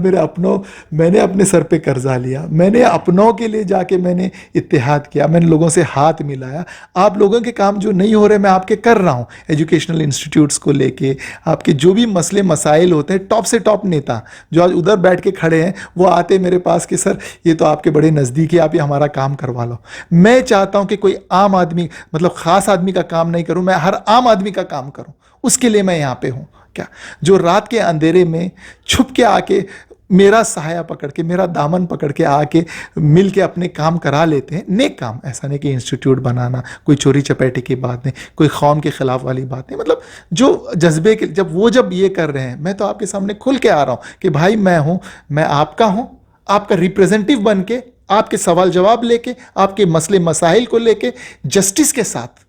[SPEAKER 2] मैंने अपने सर पे कर्जा लिया, मैंने अपनों के लिए जाके मैंने इत्तेहाद किया, मैंने लोगों से हाथ मिलाया। आप लोगों के काम जो नहीं हो रहे मैं आपके कर रहा हूँ, एजुकेशनल इंस्टीट्यूट्स को लेके, आपके जो भी मसले मसाइल होते हैं, टॉप से टॉप नेता जो आज उधर बैठ के खड़े हैं वो आते मेरे पास कि सर ये तो आपके बड़े नज़दीक है, आप ये हमारा काम करवा लो। मैं चाहता हूँ कि कोई आम आदमी, मतलब ख़ास आदमी का काम नहीं करूँ, मैं हर आम आदमी का काम करूँ, उसके लिए मैं यहाँ पे हूँ। क्या जो रात के अंधेरे में छुप के आके मेरा सहाया पकड़ के, मेरा दामन पकड़ के आके मिल के अपने काम करा लेते हैं, नेक काम, ऐसा नहीं कि इंस्टीट्यूट बनाना कोई चोरी चपेटी की बात नहीं, कोई कौम के खिलाफ वाली बात नहीं, मतलब जो जज्बे के जब ये कर रहे हैं, मैं तो आपके सामने खुल के आ रहा हूँ कि भाई मैं हूँ, मैं आपका हूँ, आपका रिप्रेजेंटेटिव बन के, आपके सवाल जवाब लेके, आपके मसले मसाइल को लेके जस्टिस के साथ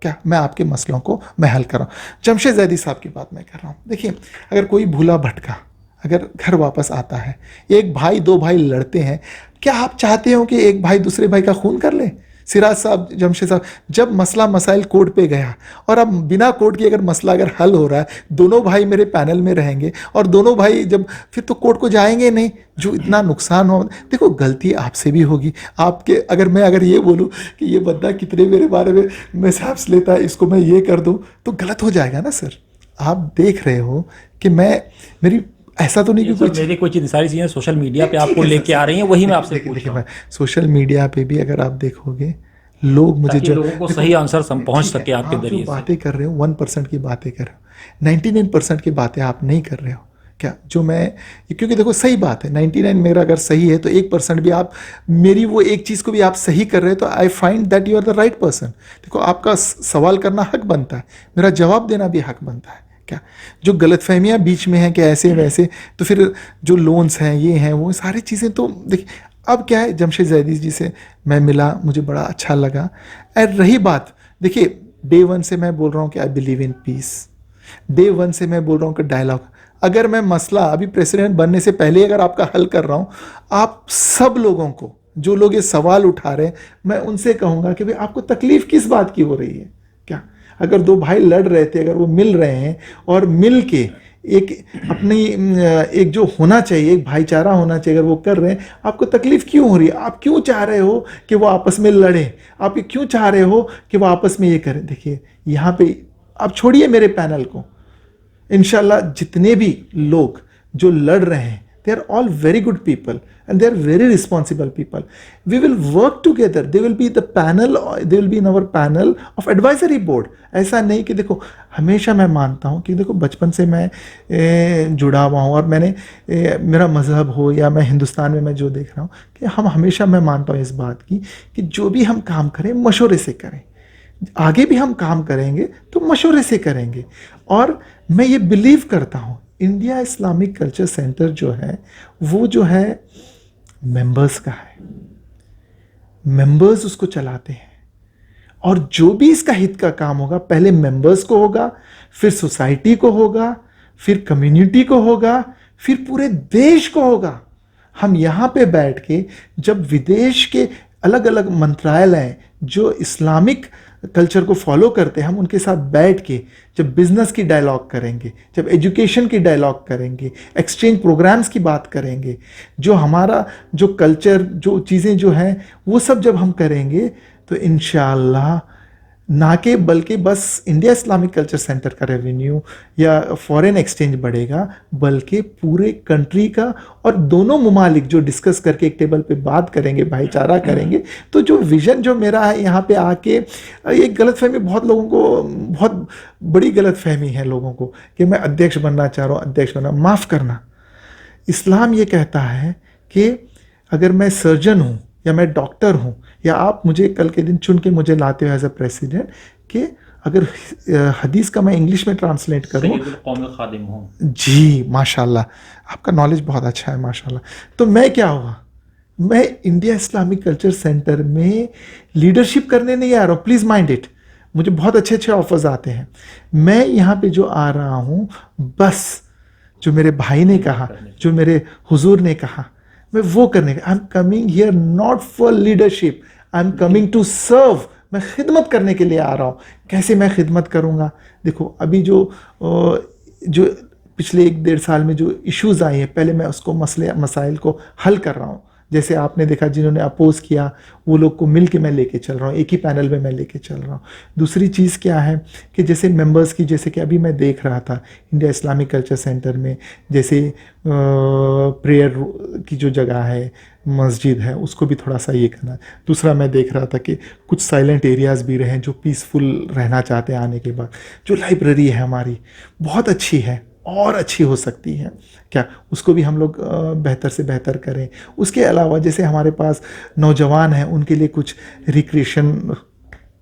[SPEAKER 2] क्या मैं आपके मसलों को मैं हल कर रहा हूँ। जमशेद जैदी साहब की बात मैं कर रहा हूँ। देखिए, अगर कोई भूला भटका अगर घर वापस आता है, एक भाई दो भाई लड़ते हैं, क्या आप चाहते हो कि एक भाई दूसरे भाई का खून कर ले? सिराज साहब, जमशेद साहब, जब मसला मसाइल कोर्ट पे गया और अब बिना कोर्ट के अगर मसला अगर हल हो रहा है, दोनों भाई मेरे पैनल में रहेंगे और दोनों भाई जब फिर तो कोर्ट को जाएंगे नहीं, जो इतना नुकसान हो। देखो गलती आपसे भी होगी, आपके अगर ये बोलूँ कि ये बंदा कितने मेरे बारे में मैसेज लेता है, इसको मैं ये कर दूँ तो गलत हो जाएगा ना सर। आप देख रहे हो कि मेरी ऐसा तो नहीं कि
[SPEAKER 1] मेरी कोई चीज़, सारी चीज़ें सोशल मीडिया पे आपको लेके आ रही हैं, वही मैं आपसे पूछ रहा हूं।
[SPEAKER 2] सोशल मीडिया पे भी अगर आप देखोगे लोग मुझे जो
[SPEAKER 1] लोगों को सही आंसर पहुंच सके आपके
[SPEAKER 2] जरिए
[SPEAKER 1] जरिए से।
[SPEAKER 2] बातें कर रहे हो 1% की बातें कर रहे हो, 99% की बातें आप नहीं कर रहे हो क्या? जो मैं, क्योंकि देखो सही बात है, 99 मेरा अगर सही है तो 1% भी आप मेरी वो एक चीज़ को भी आप सही कर रहे हो तो I find that you are the right person. देखो आपका सवाल करना हक बनता है, मेरा जवाब देना भी हक बनता है। क्या जो गलतफहमियां बीच में हैं कि ऐसे वैसे, तो फिर जो लोन्स हैं ये हैं वो सारी चीज़ें, तो देखिए अब क्या है, जमशेद जैदी जी से मैं मिला, मुझे बड़ा अच्छा लगा। और रही बात, देखिए डे 1 से मैं बोल रहा हूँ कि I believe in peace, day 1 से मैं बोल रहा हूँ कि डायलॉग, अगर मैं मसला अभी प्रेसिडेंट बनने से पहले अगर आपका हल कर रहा हूँ, आप सब लोगों को जो लोग ये सवाल उठा रहे हैं, मैं उनसे कहूँगा कि भाई आपको तकलीफ किस बात की हो रही है? क्या अगर दो भाई लड़ रहे थे, अगर वो मिल रहे हैं और मिल के एक अपनी एक जो होना चाहिए, एक भाईचारा होना चाहिए, अगर वो कर रहे हैं, आपको तकलीफ क्यों हो रही है? आप क्यों चाह रहे हो कि वो आपस में लड़ें? आप क्यों चाह रहे हो कि वो आपस में ये करें? देखिए यहाँ पे आप छोड़िए मेरे पैनल को, इंशाल्लाह जितने भी लोग जो लड़ रहे हैं, they are all very good people and they are very responsible people. We will work together. They will be the panel, they will be in our panel of advisory board. ऐसा नहीं कि देखो, हमेशा मैं मानता हूँ कि देखो बचपन से मैं जुड़ा हुआ हूँ और मैंने मेरा मज़हब हो या मैं हिंदुस्तान में मैं जो देख रहा हूँ कि हम हमेशा, मैं मानता हूँ इस बात की कि जो भी हम काम करें मशवरे से करें, आगे भी हम काम करेंगे तो मशवरे से करेंगे। और मैं ये बिलीव करता हूँ इंडिया इस्लामिक कल्चर सेंटर जो है वो जो है मेंबर्स का है, मेंबर्स उसको चलाते हैं, और जो भी इसका हित का काम होगा पहले मेंबर्स को होगा, फिर सोसाइटी को होगा, फिर कम्युनिटी को होगा, फिर पूरे देश को होगा। हम यहाँ पे बैठ के जब विदेश के अलग अलग मंत्रालय जो इस्लामिक कल्चर को फॉलो करते हैं, हम उनके साथ बैठ के जब बिजनेस की डायलॉग करेंगे, जब एजुकेशन की डायलॉग करेंगे, एक्सचेंज प्रोग्राम्स की बात करेंगे, जो हमारा जो कल्चर जो चीज़ें जो हैं वो सब जब हम करेंगे तो इंशाअल्लाह ना के बल्कि बस इंडिया इस्लामिक कल्चर सेंटर का रेवेन्यू या फॉरेन एक्सचेंज बढ़ेगा, बल्कि पूरे कंट्री का, और दोनों ममालिक जो डिस्कस करके एक टेबल पे बात करेंगे, भाईचारा करेंगे, तो जो विज़न जो मेरा है यहाँ पे आके, एक गलतफहमी बहुत लोगों को, बहुत बड़ी गलतफहमी है लोगों को कि मैं अध्यक्ष बनना चाह रहा हूँ, अध्यक्ष बनना। माफ़ करना, इस्लाम ये कहता है कि अगर मैं सर्जन हूँ या मैं डॉक्टर हूँ, या आप मुझे कल के दिन चुन के मुझे लाते हो एज अ प्रेसिडेंट, कि अगर हदीस का मैं इंग्लिश में ट्रांसलेट करूँ,
[SPEAKER 1] खादिम हूँ।
[SPEAKER 2] जी माशाल्लाह, आपका नॉलेज बहुत अच्छा है माशाल्लाह। तो मैं क्या हुआ, मैं इंडिया इस्लामिक कल्चर सेंटर में लीडरशिप करने नहीं आ रहा हूँ, प्लीज़ माइंड इट। मुझे बहुत अच्छे अच्छे ऑफर्स आते हैं, मैं यहाँ पे जो आ रहा हूँ, बस जो मेरे भाई ने कहा, जो मेरे हुजूर ने कहा, मैं वो करने का। I am coming here not for leadership, I am coming to serve. मैं खिदमत करने के लिए आ रहा हूँ। कैसे मैं खिदमत करूँगा? देखो अभी जो पिछले 1-1.5 साल में जो इश्यूज़ आए हैं, पहले मैं उसको मसाइल को हल कर रहा हूँ। जैसे आपने देखा, जिन्होंने अपोज़ किया वो लोग को मिल के मैं लेके चल रहा हूँ, एक ही पैनल में मैं लेके चल रहा हूँ। दूसरी चीज़ क्या है कि जैसे मेंबर्स की, जैसे कि अभी मैं देख रहा था इंडिया इस्लामिक कल्चर सेंटर में, जैसे प्रेयर की जो जगह है, मस्जिद है, उसको भी थोड़ा सा ये करना। दूसरा मैं देख रहा था कि कुछ साइलेंट एरियाज़ भी रहें जो पीसफुल रहना चाहते हैं आने के बाद। जो लाइब्रेरी है हमारी बहुत अच्छी है और अच्छी हो सकती है, क्या उसको भी हम लोग बेहतर से बेहतर करें। उसके अलावा जैसे हमारे पास नौजवान हैं, उनके लिए कुछ रिक्रिएशन,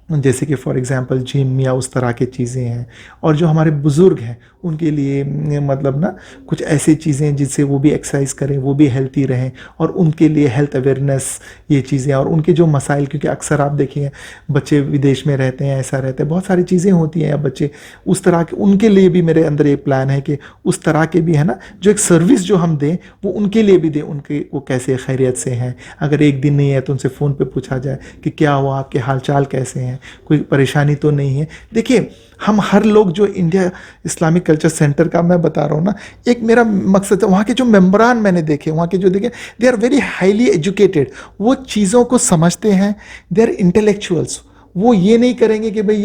[SPEAKER 2] जैसे कि फॉर एग्जांपल जिम या उस तरह की चीज़ें हैं। और जो हमारे बुज़ुर्ग हैं उनके लिए मतलब ना कुछ ऐसी चीज़ें जिससे वो भी एक्सरसाइज करें, वो भी हेल्थी रहें, और उनके लिए हेल्थ अवेयरनेस, ये चीज़ें, और उनके जो मसाइल, क्योंकि अक्सर आप देखिए बच्चे विदेश में रहते हैं, ऐसा रहता है, बहुत सारी चीज़ें होती हैं, या बच्चे उस तरह के, उनके लिए भी मेरे अंदर एक प्लान है कि उस तरह के भी है ना, जो एक सर्विस जो हम दें वो उनके लिए भी दें, उनके वो कैसे खैरियत से हैं। अगर एक दिन नहीं है तो उनसे फ़ोन पर पूछा जाए कि क्या हुआ, आपके हाल चाल कैसे हैं, कोई परेशानी तो नहीं है। देखिए हम हर लोग जो इंडिया इस्लामिक कल्चर सेंटर का मैं बता रहा हूँ ना, एक मेरा मकसद है, वहाँ के जो मेंबरान मैंने देखे, वहाँ के जो देखे, they are very highly educated, वो चीज़ों को समझते हैं, दे आर इंटेलेक्चुअल्स। वो ये नहीं करेंगे कि भाई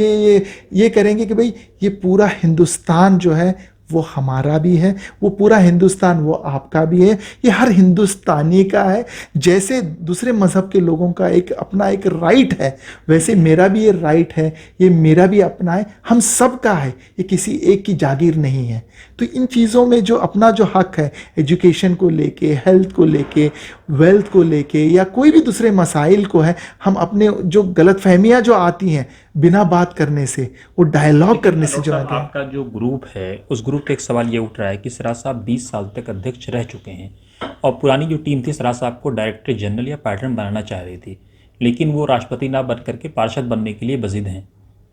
[SPEAKER 2] ये करेंगे कि भाई ये पूरा हिंदुस्तान जो है वो हमारा भी है, वो पूरा हिंदुस्तान वो आपका भी है, ये हर हिंदुस्तानी का है। जैसे दूसरे मज़हब के लोगों का एक अपना एक राइट है, वैसे मेरा भी ये राइट है, ये मेरा भी अपना है, हम सब का है, ये किसी एक की जागीर नहीं है। तो इन चीज़ों में जो अपना जो हक है, एजुकेशन को लेके, हेल्थ को लेके, वेल्थ को लेके, या कोई भी दूसरे मसाइल को है, हम अपने जो गलतफहमियाँ जो आती हैं बिना बात करने से, वो डायलॉग करने से जो आगे।
[SPEAKER 1] आपका जो ग्रुप है, उस ग्रुप पे एक सवाल ये उठ रहा है कि सिराज साहब 20 साल तक अध्यक्ष रह चुके हैं, और पुरानी जो टीम थी सिराज साहब को डायरेक्टर जनरल या पैटर्न बनाना चाह रही थी, लेकिन वो राष्ट्रपति ना बन करके पार्षद बनने के लिए बजिद हैं।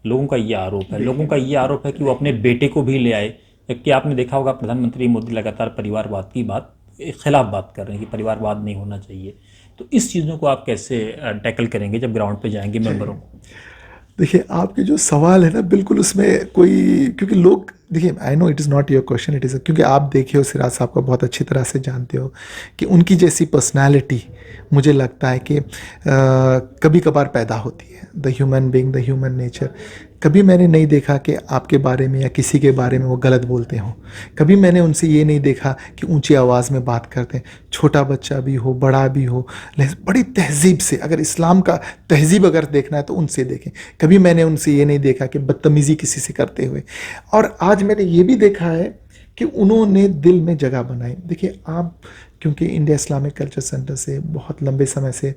[SPEAKER 1] लोगों का ये आरोप है, लोगों का ये आरोप है कि वो अपने बेटे को भी ले आए। जबकि आपने देखा होगा प्रधानमंत्री मोदी लगातार परिवारवाद की खिलाफ बात कर रहे हैं कि परिवारवाद नहीं होना चाहिए। तो इस चीज़ों को आप कैसे टैकल करेंगे जब ग्राउंड पे जाएंगे मेंबरों को?
[SPEAKER 2] देखिए आपके जो सवाल है ना, बिल्कुल उसमें कोई, क्योंकि लोग, देखिए I know it is not your question, it is, क्योंकि आप देखे हो सिराज साहब को बहुत अच्छी तरह से जानते हो कि उनकी जैसी पर्सनालिटी मुझे लगता है कि कभी कभार पैदा होती है। The human being, the human nature. कभी मैंने नहीं देखा कि आपके बारे में या किसी के बारे में वो गलत बोलते हों। कभी मैंने उनसे ये नहीं देखा कि ऊंची आवाज़ में बात करते हैं। छोटा बच्चा भी हो, बड़ा भी हो, बड़ी तहजीब से, अगर इस्लाम का तहजीब अगर देखना है तो उनसे देखें। कभी मैंने उनसे ये नहीं देखा कि बदतमीज़ी किसी से करते हुए। और आज मैंने ये भी देखा है कि उन्होंने दिल में जगह बनाई। देखिए आप क्योंकि इंडिया इस्लामिक कल्चर सेंटर से बहुत लंबे समय से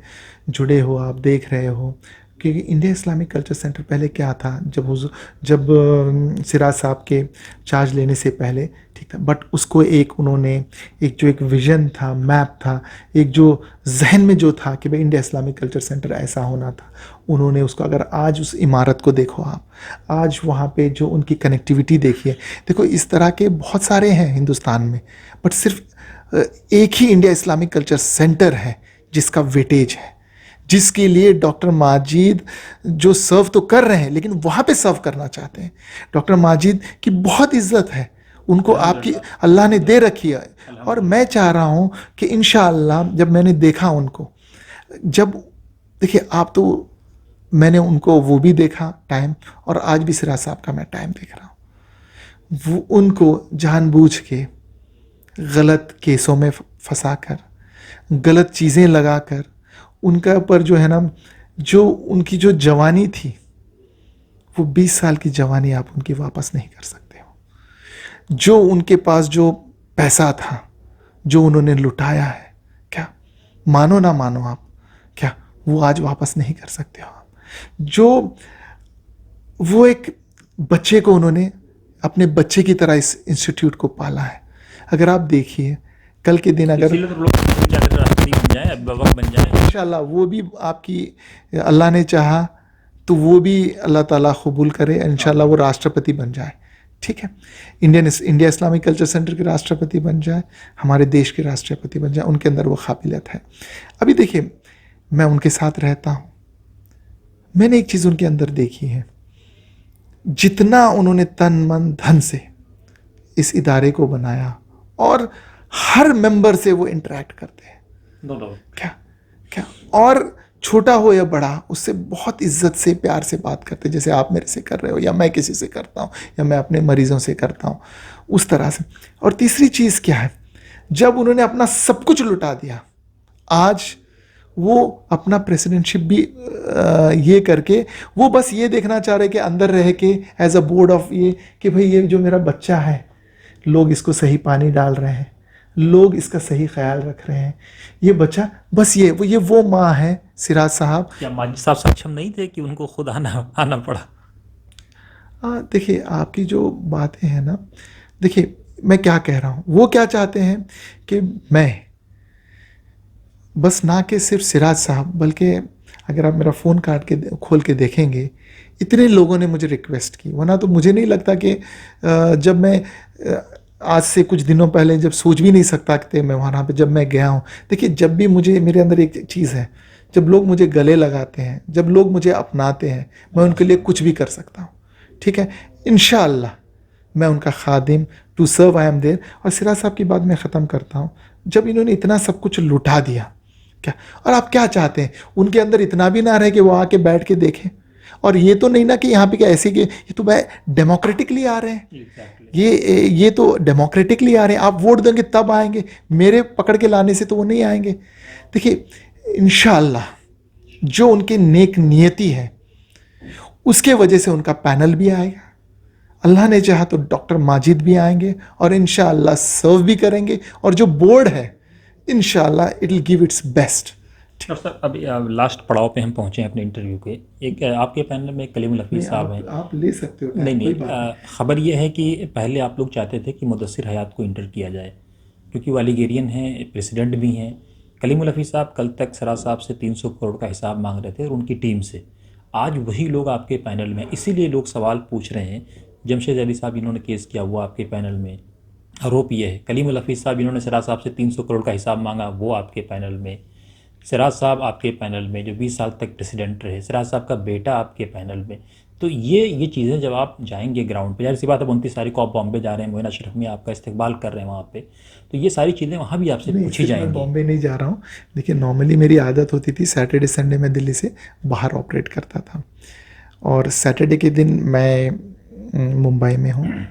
[SPEAKER 2] जुड़े हो, आप देख रहे हो, क्योंकि इंडिया इस्लामिक कल्चर सेंटर पहले क्या था, जब सिराज साहब के चार्ज लेने से पहले ठीक था, बट उसको एक उन्होंने एक विज़न था, मैप था, एक जो जहन में जो था कि भाई इंडिया इस्लामिक कल्चर सेंटर ऐसा होना था, उन्होंने उसको, अगर आज उस इमारत को देखो आप, आज वहाँ पे जो उनकी कनेक्टिविटी देखिए, देखो इस तरह के बहुत सारे हैं हिंदुस्तान में, बट सिर्फ एक ही इंडिया इस्लामिक कल्चर सेंटर है जिसका वेटेज है, जिसके लिए डॉक्टर माजिद जो सर्व तो कर रहे हैं लेकिन वहाँ पे सर्व करना चाहते हैं। डॉक्टर माजिद की बहुत इज्जत है, उनको आपकी अल्लाह ने दे रखी है, और मैं चाह रहा हूँ कि इंशाअल्लाह जब मैंने देखा उनको, जब देखिए आप तो मैंने उनको वो भी देखा टाइम, और आज भी सिराज साहब का मैं टाइम देख रहा हूँ। वो उनको जानबूझ के गलत केसों में फंसाकर, गलत चीज़ें लगाकर, उनका ऊपर जो है ना, जो उनकी जो जवानी थी, वो 20 साल की जवानी आप उनकी वापस नहीं कर सकते हो। जो उनके पास जो पैसा था, जो उन्होंने लुटाया है, क्या मानो ना मानो आप, क्या वो आज वापस नहीं कर सकते हो आप। जो वो एक बच्चे को उन्होंने अपने बच्चे की तरह इस इंस्टीट्यूट को पाला है। अगर आप देखिए कल के दिन अगर इंशाल्लाह वो भी आपकी, अल्लाह ने चाहा तो वो भी अल्लाह ताला कबूल करे, इंशाल्लाह वो राष्ट्रपति बन जाए, ठीक है, इंडिया इस्लामिक कल्चर सेंटर के राष्ट्रपति बन जाए, हमारे देश के राष्ट्रपति बन जाए। उनके अंदर वो काबिलियत है। अभी देखिए, मैं उनके साथ रहता हूँ, मैंने एक चीज़ उनके अंदर देखी है, जितना उन्होंने तन मन धन से इस इदारे को बनाया, और हर मेंबर से वो इंटरेक्ट करते हैं, क्या और छोटा हो या बड़ा, उससे बहुत इज्जत से, प्यार से बात करते, जैसे आप मेरे से कर रहे हो, या मैं किसी से करता हूँ, या मैं अपने मरीजों से करता हूँ, उस तरह से। और तीसरी चीज़ क्या है, जब उन्होंने अपना सब कुछ लुटा दिया, आज वो अपना प्रेसिडेंटशिप भी ये करके, वो बस ये देखना चाह रहे कि अंदर रह के एज अ बोर्ड ऑफ ये, कि भाई ये जो मेरा बच्चा है, लोग इसको सही पानी डाल रहे हैं, लोग इसका सही ख्याल रख रहे हैं, ये बच्चा, बस ये वो माँ है सिराज साहब।
[SPEAKER 1] क्या माजिद साहब सक्षम नहीं थे कि उनको खुद आना पड़ा?
[SPEAKER 2] देखिए, आपकी जो बातें हैं ना, देखिए मैं क्या कह रहा हूँ, वो क्या चाहते हैं कि मैं बस ना कि सिर्फ सिराज साहब, बल्कि अगर आप मेरा फ़ोन काट के खोल के देखेंगे, इतने लोगों ने मुझे रिक्वेस्ट की, वरना तो मुझे नहीं लगता कि जब मैं आज से कुछ दिनों पहले, जब सोच भी नहीं सकता कि मैं वहाँ पे जब मैं गया हूँ। देखिए, जब भी मुझे, मेरे अंदर एक चीज़ है, जब लोग मुझे गले लगाते हैं, जब लोग मुझे अपनाते हैं, मैं उनके लिए कुछ भी कर सकता हूँ, ठीक है। इंशाअल्लाह मैं उनका खादिम, to serve I am there. और सिराज साहब की बात मैं ख़त्म करता हूँ, जब इन्होंने इतना सब कुछ लुटा दिया, क्या, और आप क्या चाहते हैं, उनके अंदर इतना भी ना रहे कि वो आके बैठ के देखें। और ये तो नहीं ना कि यहाँ पे क्या ऐसे कि ये तो भाई डेमोक्रेटिकली आ रहे हैं, ये तो डेमोक्रेटिकली आ रहे हैं, आप वोट देंगे तब आएंगे, मेरे पकड़ के लाने से तो वो नहीं आएंगे। देखिए, इंशाअल्लाह जो उनकी नेक नियति है, उसके वजह से उनका पैनल भी आएगा, अल्लाह ने चाहा तो डॉक्टर माजिद भी आएंगे, और इंशाअल्लाह सर्व भी करेंगे, और जो बोर्ड है इंशाअल्लाह it will give its best.
[SPEAKER 1] और सर, अभी लास्ट पड़ाव पे हम पहुंचे हैं अपने इंटरव्यू के। एक आपके पैनल में कलीमुल हफीज़ साहब हैं,
[SPEAKER 2] आप ले सकते हो।
[SPEAKER 1] नहीं, ख़बर यह है कि पहले आप लोग चाहते थे कि मुदस्सिर हयात को इंटर किया जाए, क्योंकि वो अलीगेरियन हैं, प्रेसिडेंट भी हैं। कलीमुल हफीज़ साहब कल तक सिराज साहब से 300 करोड़ का हिसाब मांग रहे थे, और उनकी टीम से। आज वही लोग आपके पैनल में, इसीलिए लोग सवाल पूछ रहे हैं। जमशेद अली साहब इन्होंने केस किया, वो आपके पैनल में, आरोप ये है। कलीमुल हफीज़ साहब इन्होंने सिराज साहब से 300 करोड़ का हिसाब मांगा, वो आपके पैनल में। सिराज साहब आपके पैनल में, जो 20 साल तक प्रेसिडेंट रहे, सिराज साहब का बेटा आपके पैनल में। तो ये चीज़ें जब आप जाएंगे ग्राउंड पे, जाहिर सी बात है 29 तारीख को आप बॉम्बे जा रहे हैं, मोइन अशरफ में आपका इस्तकबाल कर रहे हैं वहाँ पे, तो ये सारी चीज़ें वहाँ भी आपसे पूछी जाएंगी।
[SPEAKER 2] मैं बॉम्बे नहीं जा रहा हूँ। देखिए, नॉर्मली मेरी आदत होती थी सैटरडे संडे में दिल्ली से बाहर ऑपरेट करता था, और सैटरडे के दिन मैं मुंबई में हूँ,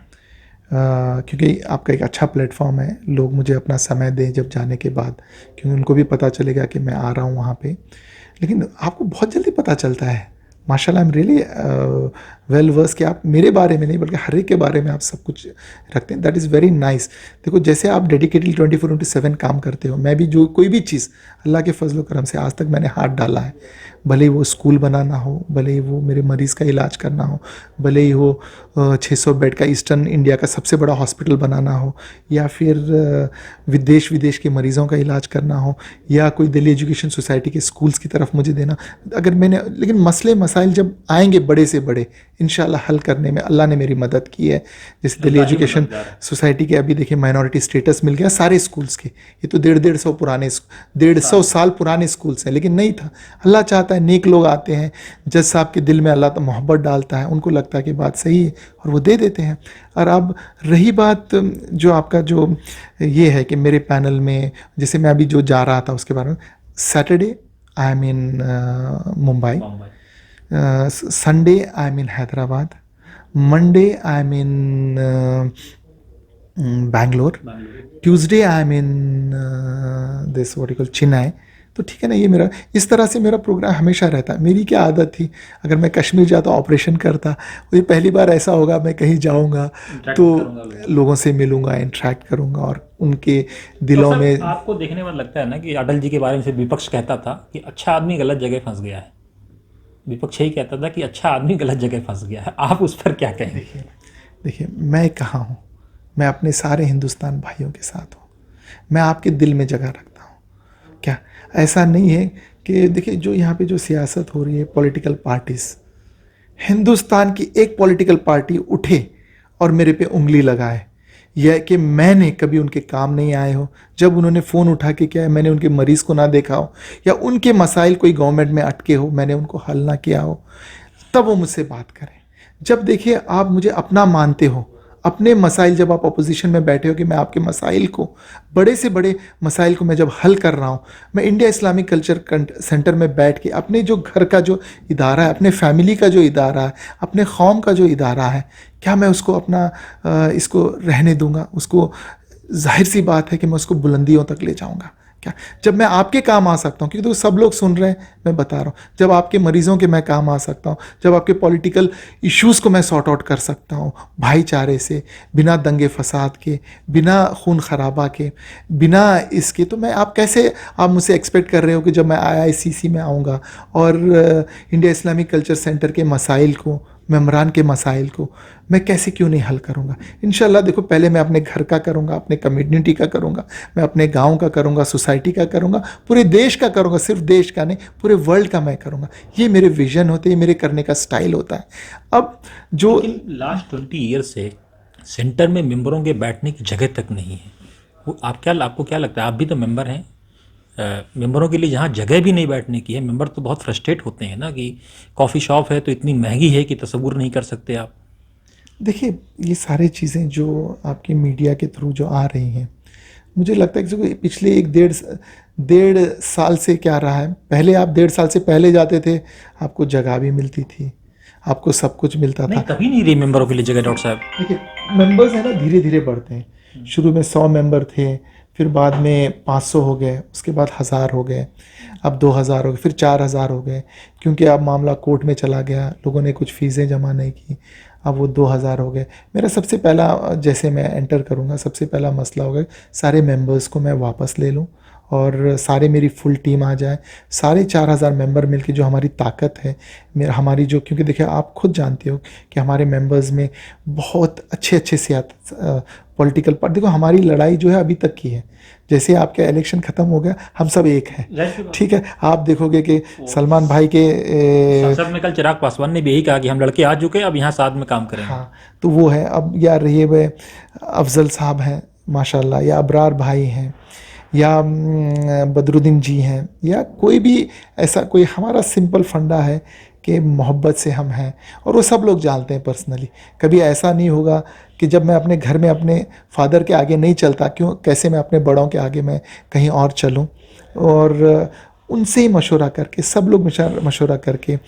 [SPEAKER 2] क्योंकि आपका एक अच्छा प्लेटफॉर्म है, लोग मुझे अपना समय दें जब जाने के बाद, क्योंकि उनको भी पता चलेगा कि मैं आ रहा हूँ वहाँ पे। लेकिन आपको बहुत जल्दी पता चलता है, माशाल्लाह, I am really well versed, कि आप मेरे बारे में नहीं बल्कि हर एक के बारे में आप सब कुछ रखते हैं। That is very nice. देखो, जैसे आप डेडिकेटेड 24/7 काम करते हो, मैं भी जो कोई भी चीज़ अल्लाह के फजल करम से आज तक मैंने हाथ डाला है, भले ही वो स्कूल बनाना हो, भले ही वो मेरे मरीज़ का इलाज करना हो, भले ही वो 600 बेड का ईस्टर्न इंडिया का सबसे बड़ा हॉस्पिटल बनाना हो, या फिर विदेश के मरीज़ों का इलाज करना हो, या कोई दिल्ली एजुकेशन सोसाइटी के स्कूल्स की तरफ मुझे देना, अगर मैंने, लेकिन मसले मसाइल जब आएंगे बड़े से बड़े, इंशाल्लाह हल करने में अल्लाह ने मेरी मदद की है। जैसे दिल्ली एजुकेशन सोसाइटी के अभी देखिए माइनॉरिटी स्टेटस मिल गया सारे स्कूल्स के, ये तो 150 साल पुराने स्कूल्स हैं, लेकिन नहीं था। अल्लाह चाहता है, नेक लोग आते हैं, जज साहब के दिल में अल्लाह तो मोहब्बत डालता है, उनको लगता है कि बात सही है और वो दे देते हैं। और अब रही बात जो आपका जो ये है कि मेरे पैनल में, जैसे मैं अभी जो जा रहा था उसके बारे में, Saturday I am in Mumbai, Sunday I'm in Hyderabad, Monday I'm in Bangalore, Tuesday I'm in this what you call Chennai. तो ठीक है ना, ये मेरा इस तरह से मेरा प्रोग्राम हमेशा रहता है। मेरी क्या आदत थी, अगर मैं कश्मीर जाता ऑपरेशन करता, ये पहली बार ऐसा होगा मैं कहीं जाऊंगा तो लोगों से मिलूंगा, इंटरेक्ट करूंगा और उनके दिलों में।
[SPEAKER 1] आपको देखने में लगता है ना कि अटल जी के बारे में से विपक्ष कहता था कि अच्छा आदमी गलत जगह फंस गया है, विपक्ष यही कहता था कि अच्छा आदमी गलत जगह फंस गया है, आप उस पर क्या कहेंगे?
[SPEAKER 2] देखिए मैं कहाँ हूँ, मैं अपने सारे हिंदुस्तान भाइयों के साथ हूँ, मैं आपके दिल में जगह रखता हूँ। क्या ऐसा नहीं है कि देखिए जो यहाँ पे जो सियासत हो रही है, पॉलिटिकल पार्टीज, हिंदुस्तान की एक पॉलिटिकल पार्टी उठे और मेरे पे उंगली लगाए, यह कि मैंने कभी उनके काम नहीं आए हो, जब उन्होंने फ़ोन उठा के क्या है मैंने उनके मरीज़ को ना देखा हो, या उनके मसाइल कोई गवर्नमेंट में अटके हो मैंने उनको हल ना किया हो, तब वो मुझसे बात करें। जब देखिए आप मुझे अपना मानते हो, अपने मसाइल जब आप अपोजिशन में बैठे हो कि मैं आपके मसाइल को, बड़े से बड़े मसाइल को मैं जब हल कर रहा हूँ, मैं इंडिया इस्लामिक कल्चर सेंटर में बैठ के अपने जो घर का जो इदारा है, अपने फैमिली का जो इदारा है, अपने कौम का जो इदारा है, क्या मैं उसको अपना इसको रहने दूंगा? उसको जाहिर सी बात है कि मैं उसको बुलंदियों तक ले जाऊंगा। क्या जब मैं आपके काम आ सकता हूँ, क्योंकि तो सब लोग सुन रहे हैं, मैं बता रहा हूँ, जब आपके मरीज़ों के मैं काम आ सकता हूँ, जब आपके पॉलिटिकल इश्यूज़ को मैं सॉर्ट आउट कर सकता हूँ भाईचारे से, बिना दंगे फसाद के, बिना खून खराबा के, बिना इसके, तो मैं आप कैसे आप मुझसे एक्सपेक्ट कर रहे हो कि जब मैं IICC में आऊँगा और इंडिया इस्लामिक कल्चर सेंटर के मसाइल को, मेम्बरान के मसाइल को मैं कैसे क्यों नहीं हल करूँगा? इंशाल्लाह देखो पहले मैं अपने घर का करूँगा, अपने कम्युनिटी का करूँगा, मैं अपने गांव का करूँगा, सोसाइटी का करूँगा, पूरे देश का करूँगा, सिर्फ देश का नहीं पूरे वर्ल्ड का मैं करूँगा। ये मेरे विजन होते हैं, मेरे करने का स्टाइल होता है। अब जो
[SPEAKER 1] लास्ट 20 ईयर से सेंटर में मेंबरों के बैठने की जगह तक नहीं है, वो आपको क्या लगता है? आप भी तो मेंबर हैं, मेंबरों के लिए जहाँ जगह भी नहीं बैठने की है, मेंबर तो बहुत फ्रस्ट्रेट होते हैं ना कि कॉफ़ी शॉप है तो इतनी महंगी है कि तसव्वुर नहीं कर सकते आप।
[SPEAKER 2] देखिए ये सारी चीज़ें जो आपकी मीडिया के थ्रू जो आ रही हैं, मुझे लगता है कि पिछले एक डेढ़ साल से क्या रहा है, पहले आप 1.5 साल से पहले जाते थे, आपको जगह भी मिलती थी, आपको सब कुछ मिलता
[SPEAKER 1] नहीं,
[SPEAKER 2] था।
[SPEAKER 1] कभी नहीं रही मेंबरों के लिए जगह डॉक्टर साहब।
[SPEAKER 2] देखिए मेंबर्स है ना धीरे धीरे बढ़ते हैं, शुरू में 100 मेंबर थे, फिर बाद में 500 हो गए, उसके बाद 1000 हो गए, अब 2000 हो गए, फिर 4000 हो गए, क्योंकि अब मामला कोर्ट में चला गया, लोगों ने कुछ फ़ीसें जमा नहीं की, अब वो 2000 हो गए। मेरा सबसे पहला जैसे मैं एंटर करूँगा, सबसे पहला मसला होगा सारे मेंबर्स को मैं वापस ले लूँ और सारे मेरी फुल टीम आ जाए, सारे 4000 मेंबर मिलके जो हमारी ताकत है, हमारी जो, क्योंकि देखिए आप खुद जानते हो कि हमारे मेंबर्स में बहुत अच्छे अच्छे सियासत पॉलिटिकल पार्टी, देखो हमारी लड़ाई जो है अभी तक की है, जैसे आपका इलेक्शन ख़त्म हो गया हम सब एक हैं, ठीक है। आप देखोगे कि सलमान भाई के
[SPEAKER 1] संसद में कल चिराग पासवान ने भी यही कहा कि हम लड़के आ चुके हैं, अब यहाँ साथ में काम करेंगे।
[SPEAKER 2] हाँ तो वो है, अब या रही हुए अफजल साहब हैं माशाल्लाह, या अबरार भाई हैं, या बदरुद्दीन जी हैं, या कोई भी ऐसा कोई, हमारा सिंपल फंडा है कि मोहब्बत से हम हैं, और वो सब लोग जानते हैं पर्सनली। कभी ऐसा नहीं होगा कि जब मैं अपने घर में अपने फादर के आगे नहीं चलता, क्यों कैसे मैं अपने बड़ों के आगे मैं कहीं और चलूं, और उनसे ही मशवरा करके, सब लोग मशवरा करके,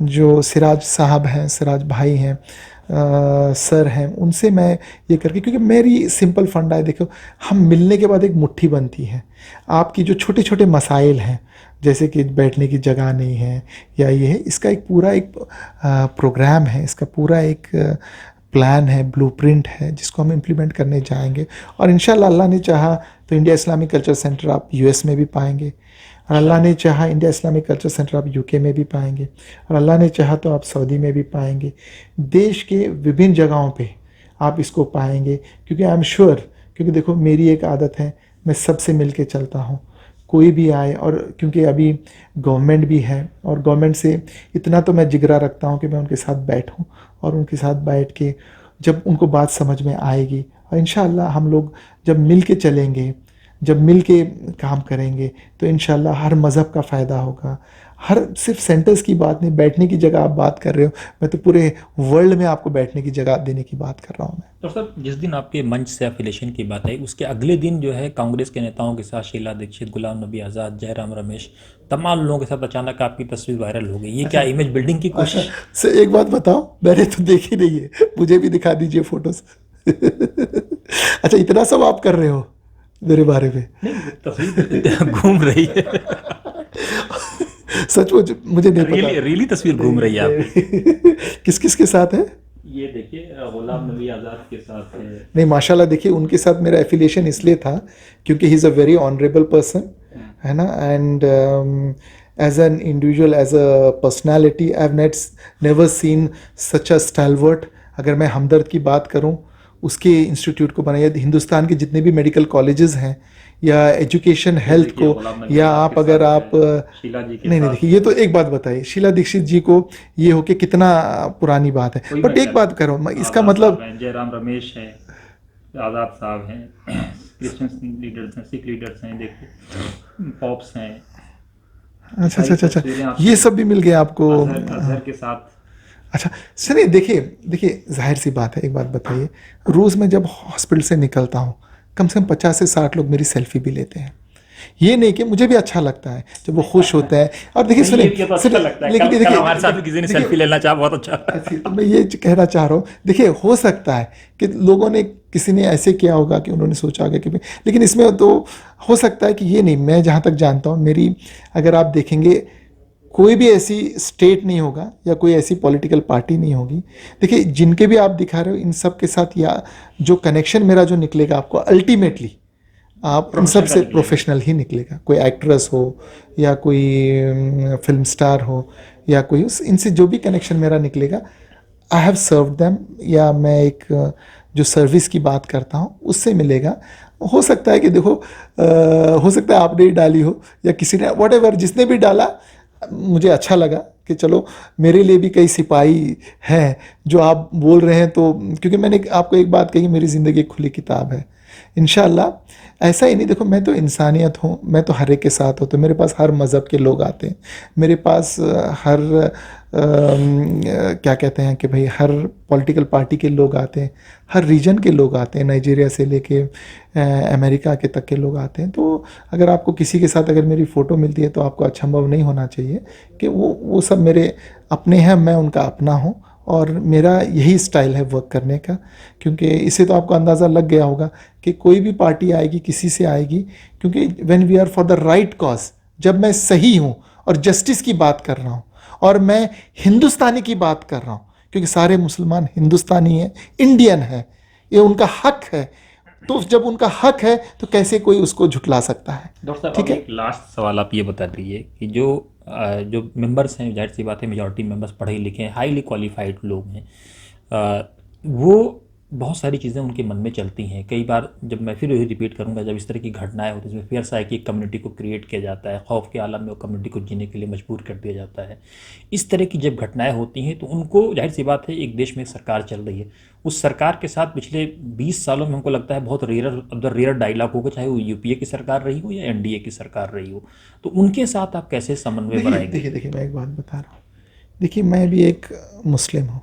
[SPEAKER 2] जो सिराज साहब हैं, सिराज भाई हैं, सर हैं, उनसे मैं ये करके, क्योंकि मेरी सिंपल फंडा है, देखो हम मिलने के बाद एक मुट्ठी बनती है। आपकी जो छोटे छोटे मसाइल हैं, जैसे कि बैठने की जगह नहीं है या ये है, इसका एक पूरा एक प्रोग्राम है, इसका पूरा एक प्लान है, ब्लूप्रिंट है, जिसको हम इम्प्लीमेंट करने जाएंगे। और इंशाल्लाह अल्लाह ने चाहा तो इंडिया इस्लामिक कल्चर सेंटर आप US में भी पाएंगे, और अल्लाह ने चाहा इंडिया इस्लामिक कल्चर सेंटर आप UK में भी पाएंगे, और अल्लाह ने चाहा तो आप सऊदी में भी पाएंगे। देश के विभिन्न जगहों पे आप इसको पाएंगे, क्योंकि आई एम श्योर, क्योंकि देखो मेरी एक आदत है, मैं सबसे मिल के चलता हूँ, कोई भी आए, और क्योंकि अभी गवर्नमेंट भी है, और गवर्नमेंट से इतना तो मैं जिगरा रखता हूँ कि मैं उनके साथ बैठूँ, और उनके साथ बैठ के जब उनको बात समझ में आएगी, और इंशाअल्लाह हम लोग जब मिल के चलेंगे, जब मिल के काम करेंगे तो इंशाल्लाह हर मज़हब का फ़ायदा होगा। हर सिर्फ सेंटर्स की बात नहीं, बैठने की जगह आप बात कर रहे हो, मैं तो पूरे वर्ल्ड में आपको बैठने की जगह देने की बात कर रहा हूँ मैं।
[SPEAKER 1] तो सर जिस दिन आपके मंच से एफिलेशन की बात आई उसके अगले दिन जो है कांग्रेस के नेताओं के साथ शीला दीक्षित, गुलाम नबी आज़ाद, जयराम रमेश, तमाम लोगों के साथ अचानक आपकी तस्वीर वायरल हो गई। ये क्या इमेज बिल्डिंग की कोशिश?
[SPEAKER 2] सर एक बात बताओ, मैंने तो देखी नहीं है, मुझे भी दिखा दीजिए फोटोज। अच्छा इतना सब आप कर रहे हो मेरे बारे में?
[SPEAKER 1] तस्वीर घूम रही है।
[SPEAKER 2] सचमुच मुझे नहीं पता।
[SPEAKER 1] रियली तस्वीर घूम रही है आपकी।
[SPEAKER 2] किस किस के साथ है?
[SPEAKER 1] ये देखिए गुलाम नबी आज़ाद के साथ है।
[SPEAKER 2] नहीं माशाल्लाह, देखिए उनके साथ मेरा एफिलिएशन इसलिए था क्योंकि he is a very honourable person, है ना, and as an individual, as a personality I have never seen such a stalwart. अगर मैं हमदर्द की बात करूं, उसके इंस्टीट्यूट को बनाया, हिंदुस्तान के जितने भी मेडिकल कॉलेजेस हैं या एजुकेशन हेल्थ को, या आप अगर आप नहीं देखिए, ये तो एक बात बताइए, शीला दीक्षित जी को ये हो के कितना पुरानी बात है, बट एक बात करो, इसका मतलब
[SPEAKER 1] जयराम रमेश है, आज़ाद साहब हैं, क्रिश्चियन लीडर्स हैं, सिख लीडर्स हैं, देखिए पॉप्स हैं।
[SPEAKER 2] अच्छा अच्छा अच्छा, ये सब भी मिल गया आपको
[SPEAKER 1] अजहर के साथ।
[SPEAKER 2] अच्छा सुनिए, देखिए जाहिर सी बात है, एक बात बताइए, रोज़ मैं जब हॉस्पिटल से निकलता हूँ कम से कम 50 से 60 लोग मेरी सेल्फी भी लेते हैं। ये नहीं कि मुझे भी अच्छा लगता है जब वो खुश होते हैं। और देखिए सुनिए,
[SPEAKER 1] लेकिन देखिए हमारे साथ भी किसी ने सेल्फी लेना चाहा, बहुत अच्छा।
[SPEAKER 2] तो मैं ये कहना चाह रहा हूँ, देखिए हो सकता है कि लोगों ने, किसी ने ऐसे किया होगा कि उन्होंने सोचा होगा कि, लेकिन इसमें तो हो सकता है कि ये नहीं, मैं जहाँ तक जानता हूँ, मेरी अगर आप देखेंगे कोई भी ऐसी स्टेट नहीं होगा या कोई ऐसी पॉलिटिकल पार्टी नहीं होगी, देखिए जिनके भी आप दिखा रहे हो इन सब के साथ, या जो कनेक्शन मेरा जो निकलेगा आपको अल्टीमेटली, आप इन सब से प्रोफेशनल ही निकलेगा। कोई एक्ट्रेस हो या कोई फिल्म स्टार हो या कोई, इनसे जो भी कनेक्शन मेरा निकलेगा, आई हैव सर्व्ड देम, या मैं एक जो सर्विस की बात करता हूँ उससे मिलेगा। हो सकता है कि देखो हो सकता है आपने ही डाली हो या किसी ने, वट एवर, जिसने भी डाला, मुझे अच्छा लगा कि चलो मेरे लिए भी कई सिपाही हैं जो आप बोल रहे हैं। तो क्योंकि मैंने आपको एक बात कही, मेरी ज़िंदगी एक खुली किताब है, इंशाल्लाह ऐसा ही नहीं। देखो मैं तो इंसानियत हूँ, मैं तो हर एक के साथ हूँ, तो मेरे पास हर मज़हब के लोग आते हैं, मेरे पास हर क्या कहते हैं कि भाई हर पॉलिटिकल पार्टी के लोग आते हैं, हर रीजन के लोग आते हैं, नाइजीरिया से लेके अमेरिका के तक के लोग आते हैं। तो अगर आपको किसी के साथ अगर मेरी फ़ोटो मिलती है तो आपको अचंभव नहीं होना चाहिए कि वो सब मेरे अपने हैं, मैं उनका अपना हूँ, और मेरा यही स्टाइल है वर्क करने का। क्योंकि इससे तो आपको अंदाज़ा लग गया होगा कि कोई भी पार्टी आएगी किसी से आएगी, क्योंकि when we are for the right cause, जब मैं सही हूँ और जस्टिस की बात कर रहा हूँ और मैं हिंदुस्तानी की बात कर रहा हूँ, क्योंकि सारे मुसलमान हिंदुस्तानी हैं, इंडियन है, ये उनका हक है। तो जब उनका हक है तो कैसे कोई उसको झुटला सकता है?
[SPEAKER 1] डॉक्टर साहब,
[SPEAKER 2] ठीक है,
[SPEAKER 1] एक लास्ट सवाल आप ये बता दीजिए कि जो मेंबर्स हैं, जाहिर सी बात है मेजॉरिटी मेंबर्स पढ़े लिखे हैं, हाईली क्वालिफाइड लोग हैं, वो बहुत सारी चीज़ें उनके मन में चलती हैं। कई बार जब मैं फिर वही रिपीट करूंगा, जब इस तरह की घटनाएं होती हैं, इसमें फियर सा है कि एक कम्युनिटी को क्रिएट किया जाता है, खौफ के आलम में वो कम्युनिटी को जीने के लिए मजबूर कर दिया जाता है। इस तरह की जब घटनाएं होती हैं तो उनको, जाहिर सी बात है, एक देश में सरकार चल रही है, उस सरकार के साथ पिछले 20 सालों में हमको लगता है बहुत रेयर डायलॉग होगा, चाहे वो यूपीए की सरकार रही हो या एनडीए की सरकार रही हो, तो उनके साथ आप कैसे समन्वय बनाएंगे?
[SPEAKER 2] देखिए मैं एक बात बता रहा हूँ, देखिए मैं भी एक मुस्लिम हूँ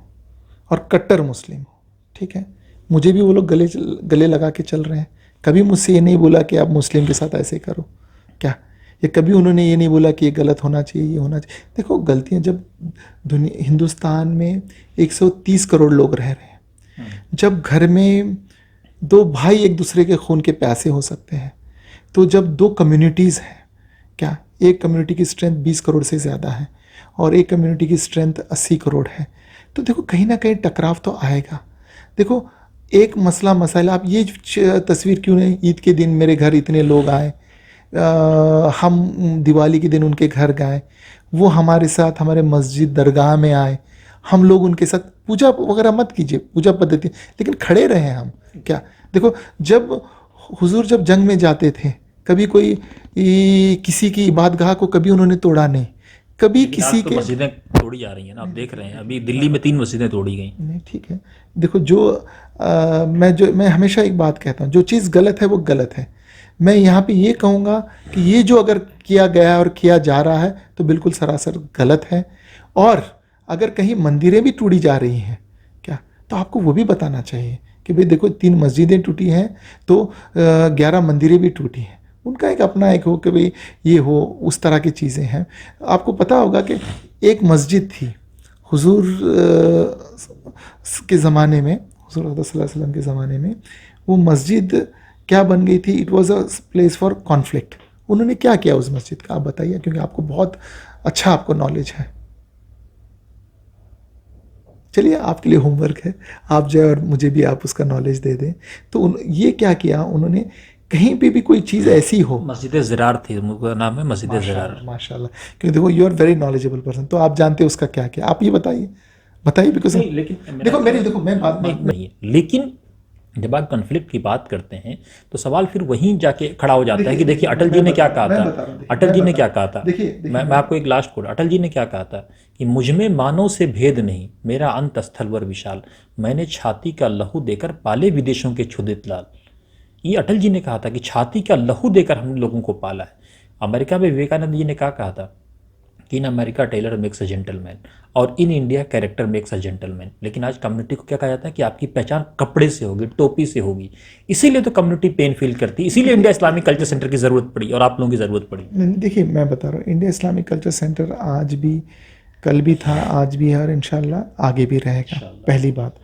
[SPEAKER 2] और कट्टर मुस्लिम हूँ, ठीक है, मुझे भी वो लोग गले लगा के चल रहे हैं। कभी मुझसे ये नहीं बोला कि आप मुस्लिम के साथ ऐसे करो क्या, या कभी उन्होंने ये नहीं बोला कि ये गलत होना चाहिए, ये होना चाहिए। देखो गलतियाँ, जब हिंदुस्तान में 130 करोड़ लोग रह रहे हैं, जब घर में दो भाई एक दूसरे के खून के प्यासे हो सकते हैं, तो जब दो कम्युनिटीज़ हैं, क्या एक कम्युनिटी की स्ट्रेंथ 20 करोड़ से ज़्यादा है और एक कम्युनिटी की स्ट्रेंथ 80 करोड़ है, तो देखो कहीं ना कहीं टकराव तो आएगा। देखो एक मसाइला, आप ये तस्वीर क्यों नहीं, ईद के दिन मेरे घर इतने लोग आए, हम दिवाली के दिन उनके घर गए, वो हमारे साथ हमारे मस्जिद दरगाह में आए, हम लोग उनके साथ पूजा वगैरह मत कीजिए, पूजा पद्धति, लेकिन खड़े रहे हम। क्या देखो, जब हुजूर जब जंग में जाते थे, कभी कोई किसी की इबादतगाह को कभी उन्होंने तोड़ा नहीं, कभी किसी के,
[SPEAKER 1] मस्जिदें तोड़ी जा रही हैं ना, आप देख रहे हैं अभी दिल्ली में 3 मस्जिदें तोड़ी गई।
[SPEAKER 2] नहीं ठीक है, देखो मैं हमेशा एक बात कहता हूँ, जो चीज़ गलत है वो गलत है। मैं यहाँ पे ये कहूँगा कि ये जो अगर किया गया और किया जा रहा है तो बिल्कुल सरासर गलत है। और अगर कहीं मंदिरें भी टूटी जा रही हैं क्या, तो आपको वो भी बताना चाहिए कि भाई देखो 3 मस्जिदें टूटी हैं तो 11 मंदिरें भी टूटी हैं। उनका एक अपना एक हो कि भाई ये हो, उस तरह की चीज़ें हैं। आपको पता होगा कि एक मस्जिद थी हुजूर के ज़माने में, हुजूर सल्लल्लाहु अलैहि वसल्लम के ज़माने में, वो मस्जिद क्या बन गई थी, it was a place for conflict. उन्होंने क्या किया उस मस्जिद का, आप बताइए, क्योंकि आपको बहुत अच्छा आपको नॉलेज है। चलिए आपके लिए होमवर्क है, आप जाए और मुझे भी आप उसका नॉलेज दे दें। तो ये क्या किया उन्होंने, कहीं पे भी कोई चीज़ ऐसी हो,
[SPEAKER 1] मस्जिद ज़रार थी, उनका नाम है मस्जिद ज़रार।
[SPEAKER 2] माशाल्लाह, क्योंकि देखो you are very knowledgeable person, तो आप जानते हैं उसका क्या क्या, आप ये बताइए बिकॉज
[SPEAKER 1] लेकिन
[SPEAKER 2] देखो मैं बात
[SPEAKER 1] नहीं है, लेकिन जब आप कन्फ्लिक्ट की बात करते हैं तो सवाल फिर वहीं जाके खड़ा हो जाता है कि देखिए अटल जी ने क्या कहा था, अटल जी ने क्या कहा था, मैं आपको एक लास्ट कोट, अटल जी ने क्या कहा था कि मुझ में मानव से भेद नहीं, मेरा अंत स्थलवर विशाल, मैंने छाती का लहू देकर पाले विदेशों के क्षुधित लाल। ये अटल जी ने कहा था कि छाती का लहू देकर हम लोगों को पाला है। अमेरिका में विवेकानंद जी ने क्या कहा था कि in America tailor makes a gentleman और in India character makes a gentleman. लेकिन आज कम्युनिटी को क्या कहा जाता है कि आपकी पहचान कपड़े से होगी, टोपी से होगी। इसीलिए तो कम्युनिटी पेन फील करती है, इसीलिए इंडिया इस्लामिक कल्चर सेंटर की ज़रूरत पड़ी और आप लोगों की ज़रूरत पड़ी।
[SPEAKER 2] देखिए मैं बता रहा हूँ, इंडिया इस्लामिक कल्चर सेंटर आज भी, कल भी था, आज भी है और इंशाल्लाह आगे भी रहेगा। पहली बात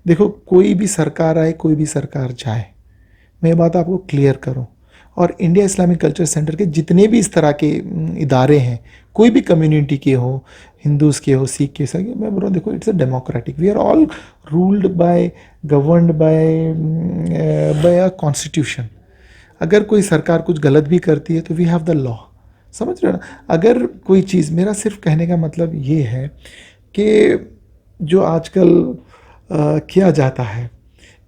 [SPEAKER 2] देखो, कोई भी सरकार आए, कोई भी सरकार जाए, मैं ये बात आपको क्लियर करूं, और इंडिया इस्लामिक कल्चर सेंटर के जितने भी इस तरह के इदारे हैं, कोई भी कम्युनिटी के हो, हिंदूज़ के हो, सिख के, सब, मैं बोल रहा हूँ देखो it's a democratic, we are all ruled by, governed by a constitution. अगर कोई सरकार कुछ गलत भी करती है तो वी हैव द लॉ, समझ रहे हो ना। अगर कोई चीज़, मेरा सिर्फ कहने का मतलब ये है कि जो आजकल किया जाता है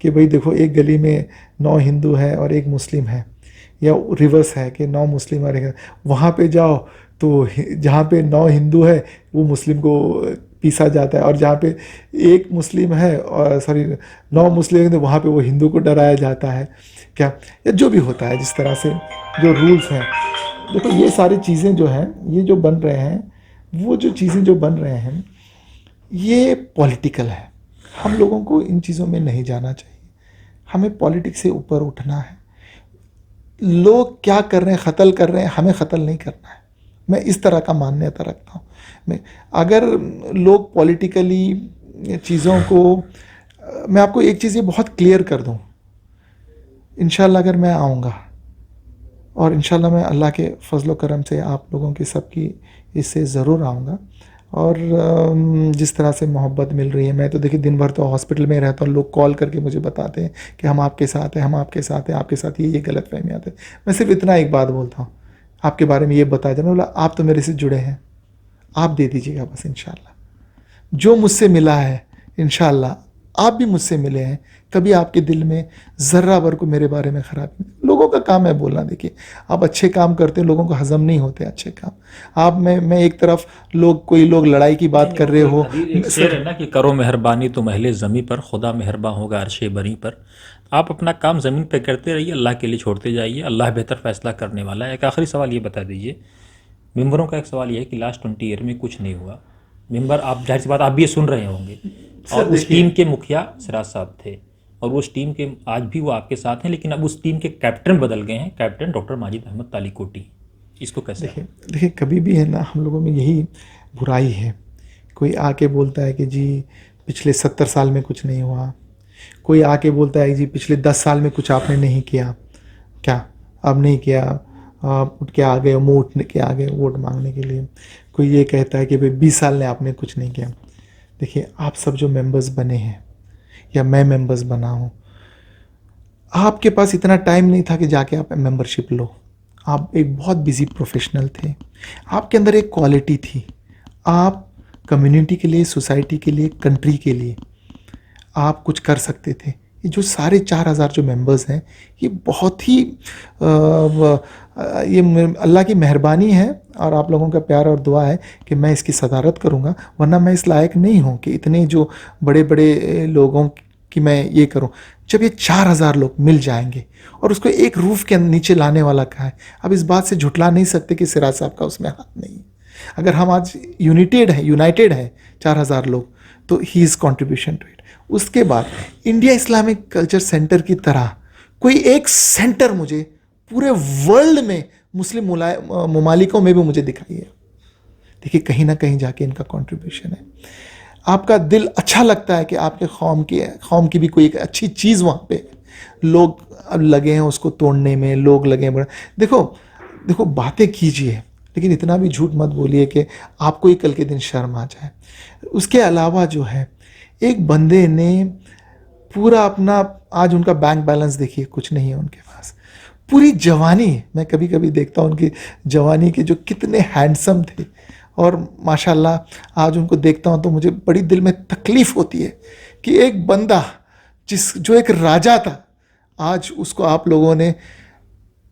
[SPEAKER 2] कि भाई देखो एक गली में 9 हिंदू है और 1 मुस्लिम है, या रिवर्स है कि 9 मुस्लिम और 1, वहाँ पे जाओ तो जहाँ पे 9 हिंदू है वो मुस्लिम को पीसा जाता है, और जहाँ पे 1 मुस्लिम है और 9 मुस्लिम है तो वहाँ पे वो हिंदू को डराया जाता है क्या, या जो भी होता है, जिस तरह से जो रूल्स हैं। देखो ये सारी चीज़ें जो हैं, ये जो बन रहे हैं, वो जो चीज़ें जो बन रहे हैं, ये पॉलिटिकल है। हम लोगों को इन चीज़ों में नहीं जाना चाहिए, हमें पॉलिटिक्स से ऊपर उठना है। लोग क्या कर रहे हैं, क़त्ल कर रहे हैं, हमें क़त्ल नहीं करना है। मैं इस तरह का मान्यता रखता हूँ। मैं, अगर लोग पॉलिटिकली चीज़ों को, मैं आपको एक चीज़ ये बहुत क्लियर कर दूँ, इंशाल्लाह अगर मैं आऊँगा, और इंशाल्लाह मैं अल्लाह के फजल करम से आप लोगों की सबकी इससे ज़रूर आऊँगा, और जिस तरह से मोहब्बत मिल रही है, मैं तो देखिए दिन भर तो हॉस्पिटल में रहता हूँ, लोग कॉल करके मुझे बताते हैं कि हम आपके साथ हैं, हम आपके साथ हैं, आपके साथ ये गलत फहमी आते हैं। मैं सिर्फ इतना एक बात बोलता हूँ, आपके बारे में ये बताया जाए, मैं बोला आप तो मेरे से जुड़े हैं, आप दे दीजिएगा बस। इंशाल्लाह जो मुझसे मिला है, इंशाल्लाह आप भी मुझसे मिले हैं, कभी आपके दिल में ज़र्रा भर को मेरे बारे में ख़राबी। लोगों का काम है बोलना, देखिए आप अच्छे काम करते हैं, लोगों को हज़म नहीं होते अच्छे काम। आप मैं एक तरफ कोई लोग लड़ाई की बात कर रहे हो,
[SPEAKER 1] शेर है ना कि करो मेहरबानी तो महले ज़मी पर, खुदा मेहरबान होगा अर्शे बरी पर। आप अपना काम ज़मीन पर करते रहिए, अल्लाह के लिए छोड़ते जाइए, अल्लाह बेहतर फ़ैसला करने वाला है। एक आखिरी सवाल ये बता दीजिए, मेंबरों का एक सवाल ये है कि लास्ट 20 ईयर में कुछ नहीं हुआ। मेंबर, आप जाहिर सी बात आप भी ये सुन रहे होंगे, और उस टीम के मुखिया सिराज साहब थे, और उस टीम के आज भी वो आपके साथ हैं, लेकिन अब उस टीम के कैप्टन बदल गए हैं, कैप्टन डॉक्टर माजिद अहमद तालिकोटी। इसको कैसे
[SPEAKER 2] देखिए कभी भी है ना, हम लोगों में यही बुराई है। कोई आके बोलता है कि जी पिछले 70 साल में कुछ नहीं हुआ, कोई आके बोलता है जी पिछले 10 साल में कुछ आपने नहीं किया, क्या अब नहीं किया, आप उठ के आ गए, मुँह उठने के आ गए वोट मांगने के लिए। कोई ये कहता है कि भाई 20 साल में आपने कुछ नहीं किया। देखिए आप सब जो मेंबर्स बने हैं, या मैं मेंबर्स बना हूँ, आपके पास इतना टाइम नहीं था कि जाके आप मेंबरशिप लो। आप एक बहुत बिजी प्रोफेशनल थे, आपके अंदर एक क्वालिटी थी, आप कम्युनिटी के लिए, सोसाइटी के लिए, कंट्री के लिए आप कुछ कर सकते थे। ये जो साढ़े 4,000 जो मेंबर्स हैं, ये बहुत ही ये अल्लाह की मेहरबानी है, और आप लोगों का प्यार और दुआ है कि मैं इसकी सदारत करूँगा, वरना मैं इस लायक नहीं हूँ कि इतने जो बड़े बड़े लोगों कि मैं ये करूं। जब ये 4000 लोग मिल जाएंगे और उसको एक रूफ के नीचे लाने वाला कहा है, अब इस बात से झुठला नहीं सकते कि सिराज साहब का उसमें हाथ नहीं है। अगर हम आज यूनाइटेड है 4000 लोग, तो he is contribution to it. उसके बाद इंडिया इस्लामिक कल्चर सेंटर की तरह कोई एक सेंटर मुझे पूरे वर्ल्ड में मुस्लिम ममालिकों में भी मुझे दिखाई है। देखिए, कहीं ना कहीं जाके इनका कंट्रीब्यूशन है। आपका दिल अच्छा लगता है कि आपके कौम की भी कोई एक अच्छी चीज़ वहाँ पे लोग अब लगे हैं उसको तोड़ने में, लोग लगे हैं। देखो बातें कीजिए, लेकिन इतना भी झूठ मत बोलिए कि आपको ही कल के दिन शर्म आ जाए। उसके अलावा जो है, एक बंदे ने पूरा अपना, आज उनका बैंक बैलेंस देखिए, कुछ नहीं है उनके पास। पूरी जवानी, मैं कभी कभी देखता हूँ उनकी जवानी के जो कितने हैंडसम थे, और माशाल्लाह आज उनको देखता हूँ तो मुझे बड़ी दिल में तकलीफ़ होती है कि एक बंदा जो एक राजा था, आज उसको आप लोगों ने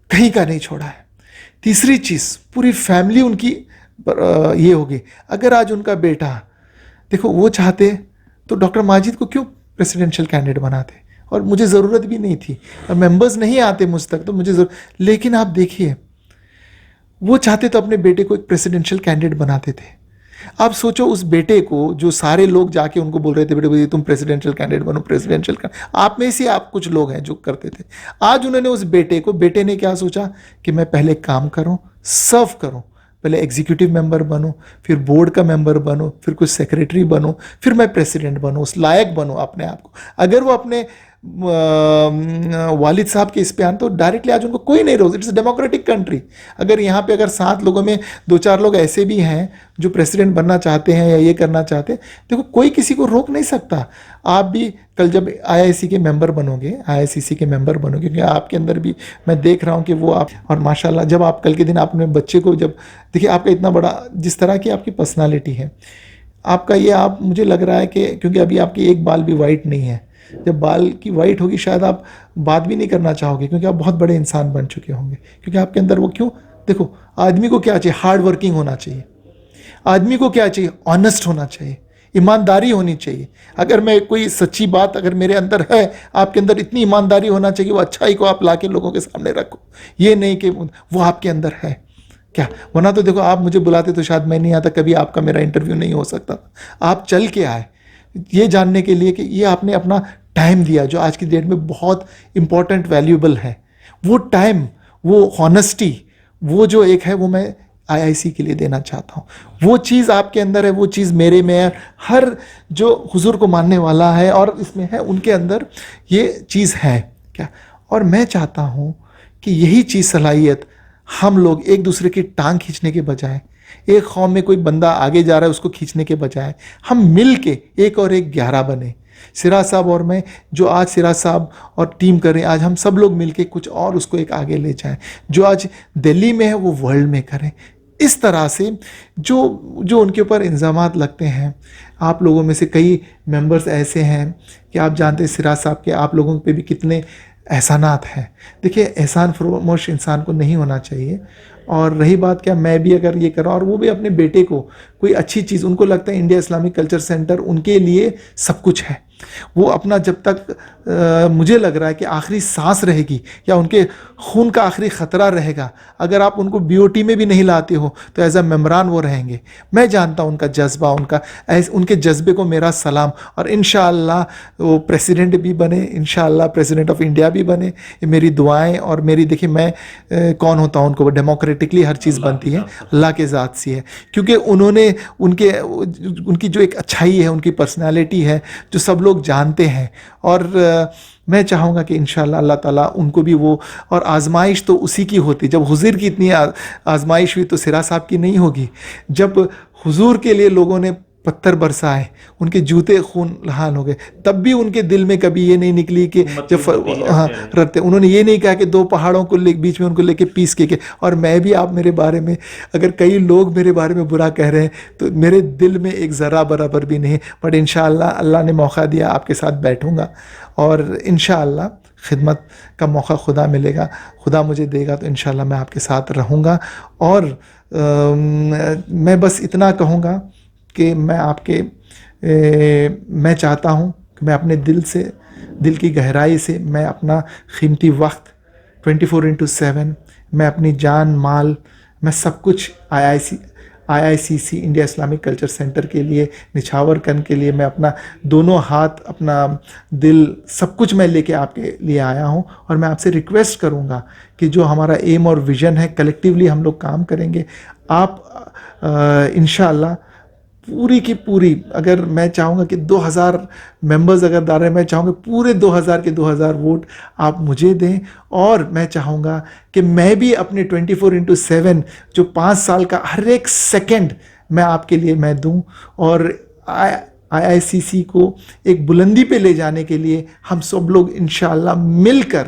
[SPEAKER 2] कहीं का नहीं छोड़ा है। तीसरी चीज़, पूरी फैमिली उनकी ये होगी। अगर आज उनका बेटा, देखो वो चाहते तो डॉक्टर माजिद को क्यों प्रेसिडेंशियल कैंडिडेट बनाते, और मुझे ज़रूरत भी नहीं थी, और मेंबर्स नहीं आते मुझ तक तो मुझे लेकिन आप देखिए, वो चाहते तो अपने बेटे को एक प्रेसिडेंशियल कैंडिडेट बनाते थे। आप सोचो उस बेटे को, जो सारे लोग जाके उनको बोल रहे थे बेटे तुम प्रेसिडेंशियल कैंडिडेट बनो, आप में से आप कुछ लोग हैं जो करते थे। आज उन्होंने उस बेटे ने क्या सोचा कि मैं पहले काम करूं, सर्व करूं, पहले एग्जीक्यूटिव मेंबर बनो, फिर बोर्ड का मेंबर बनो, फिर कुछ सेक्रेटरी बनो, फिर मैं प्रेसिडेंट बनूं, उस लायक बनो अपने आप को। अगर वो अपने वालिद साहब के इस पे आन तो डायरेक्टली आज उनको कोई नहीं रोक। It's a democratic country. अगर यहाँ पे अगर 7 लोगों में 2-4 लोग ऐसे भी हैं जो प्रेसिडेंट बनना चाहते हैं या ये करना चाहते हैं, देखो कोई किसी को रोक नहीं सकता। आप भी कल जब IIC के मेंबर बनोगे, IICC के मेंबर बनोगे, क्योंकि आपके अंदर भी मैं देख रहा हूँ कि वो आप, और माशाल्लाह जब आप कल के दिन अपने बच्चे को, जब देखिए आपका इतना बड़ा, जिस तरह की आपकी पर्सनालिटी है आपका, ये आप, मुझे लग रहा है कि क्योंकि अभी आपकी एक बाल भी वाइट नहीं है, जब बाल की वाइट होगी शायद आप बात भी नहीं करना चाहोगे, क्योंकि आप बहुत बड़े इंसान बन चुके होंगे। क्योंकि आपके अंदर वो, क्यों, देखो आदमी को क्या चाहिए, हार्ड वर्किंग होना चाहिए। आदमी को क्या चाहिए, ऑनेस्ट होना चाहिए, ईमानदारी होनी चाहिए। अगर मैं कोई सच्ची बात अगर मेरे अंदर है, आपके अंदर इतनी ईमानदारी होना चाहिए, वो अच्छाई को आप लाके लोगों के सामने रखो, ये नहीं कि वो आपके अंदर है क्या। वरना तो देखो, आप मुझे बुलाते तो शायद मैं नहीं आता, कभी आपका मेरा इंटरव्यू नहीं हो सकता। आप चल के आए ये जानने के लिए कि ये आपने अपना टाइम दिया, जो आज की डेट में बहुत इंपॉर्टेंट, वैल्यूएबल है। वो टाइम, वो हॉनेस्टी, वो जो एक है, वो मैं IIC के लिए देना चाहता हूँ। वो चीज़ आपके अंदर है, वो चीज़ मेरे में है। हर जो हुजूर को मानने वाला है और इसमें है, उनके अंदर ये चीज़ है क्या। और मैं चाहता हूँ कि यही चीज़, सलाहियत, हम लोग एक दूसरे की टांग खींचने के बजाय, एक कौम में कोई बंदा आगे जा रहा है उसको खींचने के बजाय, हम मिल के 1 और 1 11 बने। सिराज साहब और मैं, जो आज सिराज साहब और टीम करें, आज हम सब लोग मिलके कुछ और उसको एक आगे ले जाएं। जो आज दिल्ली में है वो वर्ल्ड में करें। इस तरह से जो उनके ऊपर इल्ज़ामात लगते हैं, आप लोगों में से कई मेंबर्स ऐसे हैं कि आप जानते हैं सिराज साहब के आप लोगों पे भी कितने एहसानात हैं। देखिए, एहसान फरोमोश इंसान को नहीं होना चाहिए। और रही बात क्या, मैं भी अगर ये करा, और वो भी अपने बेटे को कोई अच्छी चीज़, उनको लगता है इंडिया इस्लामिक कल्चर सेंटर उनके लिए सब कुछ है। वो अपना जब तक मुझे लग रहा है कि आखिरी सांस रहेगी या उनके खून का आखिरी ख़तरा रहेगा, अगर आप उनको BOT में भी नहीं लाते हो तो एज अ मेम्बरान वो रहेंगे। मैं जानता हूँ उनका जज्बा, उनके जज्बे को मेरा सलाम। और इंशाअल्लाह वो प्रेसिडेंट भी बने, इंशाअल्लाह प्रेसिडेंट ऑफ इंडिया भी बने, ये मेरी दुआएं। और मेरी, देखिए मैं कौन होता हूँ उनको, डेमोक्रेटिकली हर चीज़ बनती है, अल्लाह के ज़ात सी है। क्योंकि उन्होंने उनकी जो एक अच्छाई है, उनकी पर्सनैलिटी है, जो सब लोग जानते हैं। और मैं चाहूँगा कि इंशाअल्लाह अल्लाह ताला उनको भी वो, और आजमाइश तो उसी की होती, जब हुजूर की इतनी आजमाइश हुई तो सिरा साहब की नहीं होगी। जब हुजूर के लिए लोगों ने पत्थर बरसाए, उनके जूते खून लहान हो गए, तब भी उनके दिल में कभी ये नहीं निकली कि जब रखते, उन्होंने ये नहीं कहा कि 2 पहाड़ों को बीच में उनको लेके पीस के। और मैं भी, आप मेरे बारे में, अगर कई लोग मेरे बारे में बुरा कह रहे हैं तो मेरे दिल में एक ज़रा बराबर भी नहीं। बट इंशाअल्लाह अल्लाह ने मौका दिया, आपके साथ बैठूँगा और इंशाअल्लाह खिदमत का मौका खुदा मिलेगा, खुदा मुझे देगा तो इंशाअल्लाह मैं आपके साथ रहूँगा। और मैं बस इतना कहूँगा कि मैं चाहता हूँ कि मैं अपने दिल से दिल की गहराई से मैं अपना कीमती वक्त 24/7 मैं अपनी जान माल मैं सब कुछ IICC India Islamic culture centre के लिए निछावर करने के लिए मैं अपना दोनों हाथ अपना दिल सब कुछ मैं लेके आपके लिए आया हूँ। और मैं आपसे रिक्वेस्ट करूँगा कि जो हमारा एम और विज़न है कलेक्टिवली हम लोग काम करेंगे। आप इंशाअल्लाह पूरी की पूरी, अगर मैं चाहूँगा कि 2000 मेंबर्स अगर डाल रहे हैं, मैं चाहूँगा पूरे 2000 के 2000 वोट आप मुझे दें। और मैं चाहूँगा कि मैं भी अपने 24/7 जो 5 साल का हर एक सेकंड मैं आपके लिए मैं दूं। और IICC को एक बुलंदी पे ले जाने के लिए हम सब लोग इंशाअल्लाह मिलकर,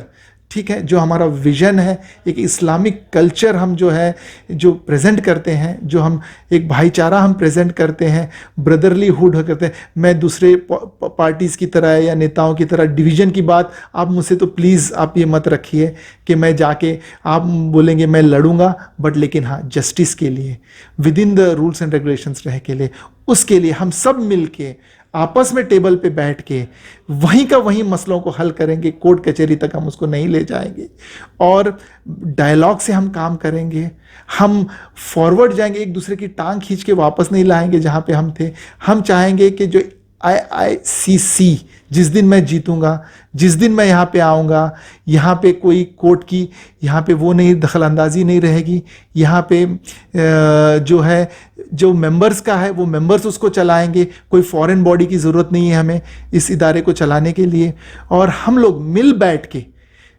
[SPEAKER 2] ठीक है, जो हमारा विज़न है एक इस्लामिक कल्चर हम जो है जो प्रेजेंट करते हैं, जो हम एक भाईचारा हम प्रेजेंट करते हैं, ब्रदरलीहुड करते हैं। मैं दूसरे पार्टीज़ की तरह या नेताओं की तरह डिवीज़न की बात आप मुझसे तो प्लीज़ आप ये मत रखिए कि मैं जाके आप बोलेंगे मैं लड़ूंगा, बट लेकिन हाँ जस्टिस के लिए with in the rules and regulations रह के लिए, उसके लिए हम सब मिल के आपस में टेबल पे बैठ के वहीं का वहीं मसलों को हल करेंगे। कोर्ट कचहरी तक हम उसको नहीं ले जाएंगे और डायलॉग से हम काम करेंगे। हम फॉरवर्ड जाएंगे, एक दूसरे की टांग खींच के वापस नहीं लाएंगे जहाँ पे हम थे। हम चाहेंगे कि जो IICC जिस दिन मैं जीतूंगा, जिस दिन मैं यहाँ पे आऊँगा, यहाँ पे कोई कोर्ट की यहाँ पे वो नहीं दखलंदाजी नहीं रहेगी। यहाँ पे जो है जो मेंबर्स का है वो मेंबर्स उसको चलाएंगे। कोई फॉरेन बॉडी की ज़रूरत नहीं है हमें इस इदारे को चलाने के लिए। और हम लोग मिल बैठ के,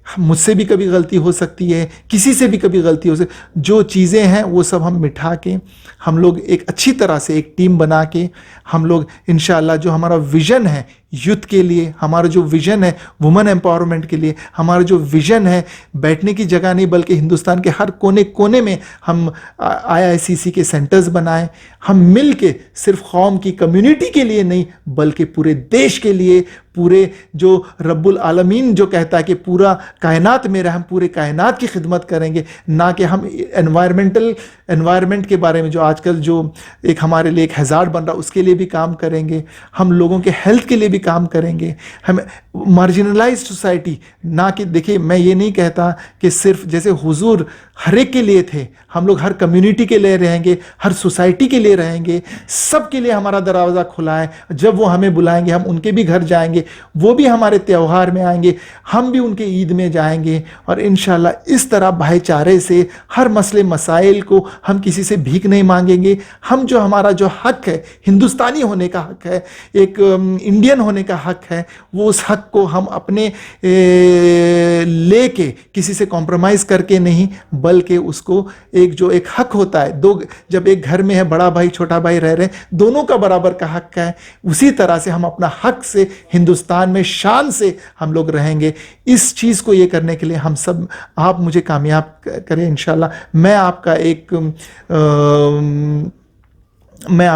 [SPEAKER 2] मुझसे भी कभी गलती हो सकती है, किसी से भी कभी गलती हो सकती, जो चीज़ें हैं वो सब हम मिटा के हम लोग एक अच्छी तरह से एक टीम बना के हम लोग इंशाअल्लाह जो हमारा विज़न है यूथ के लिए, हमारा जो विज़न है वुमेन एम्पावरमेंट के लिए, हमारा जो विज़न है बैठने की जगह नहीं बल्कि हिंदुस्तान के हर कोने कोने में हम IICC के सेंटर्स बनाएं। हम मिल के सिर्फ कौम की कम्युनिटी के लिए नहीं बल्कि पूरे देश के लिए, पूरे जो रब्बुल आलमीन जो कहता है कि पूरा कायनात मेरा, हम पूरे कायनात की खिदमत करेंगे। ना कि हम एनवायरनमेंट के बारे में जो आजकल जो एक हमारे लिए एक हैज़ार्ड बन रहा उसके लिए भी काम करेंगे। हम लोगों के हेल्थ के लिए भी काम करेंगे। हम मार्जिनलाइज्ड सोसाइटी, ना कि देखिए मैं ये नहीं कहता कि सिर्फ जैसे हुजूर हर एक के लिए थे, हम लोग हर कम्युनिटी के लिए रहेंगे, हर सोसाइटी के लिए रहेंगे, सब के लिए हमारा दरवाज़ा खुला है। जब वो हमें बुलाएंगे हम उनके भी घर जाएंगे, वो भी हमारे त्यौहार में आएंगे, हम भी उनके ईद में जाएंगे। और इंशाल्लाह इस तरह भाईचारे से हर मसले मसाइल को हम किसी से भीख नहीं मांगेंगे। हम जो हमारा जो हक है, हिंदुस्तानी होने का हक है, एक इंडियन होने का हक है, वो उस हक को हम अपने लेके किसी से कॉम्प्रोमाइज़ करके नहीं बल्कि उसको एक जो एक हक होता है, दो जब एक घर में है बड़ा भाई छोटा भाई रह रहे हैं, दोनों का बराबर का हक है, उसी तरह से हम अपना हक से हिंदुस्तान में शान से हम लोग रहेंगे। इस चीज़ को ये करने के लिए हम सब, आप मुझे कामयाब करें इंशाल्लाह। मैं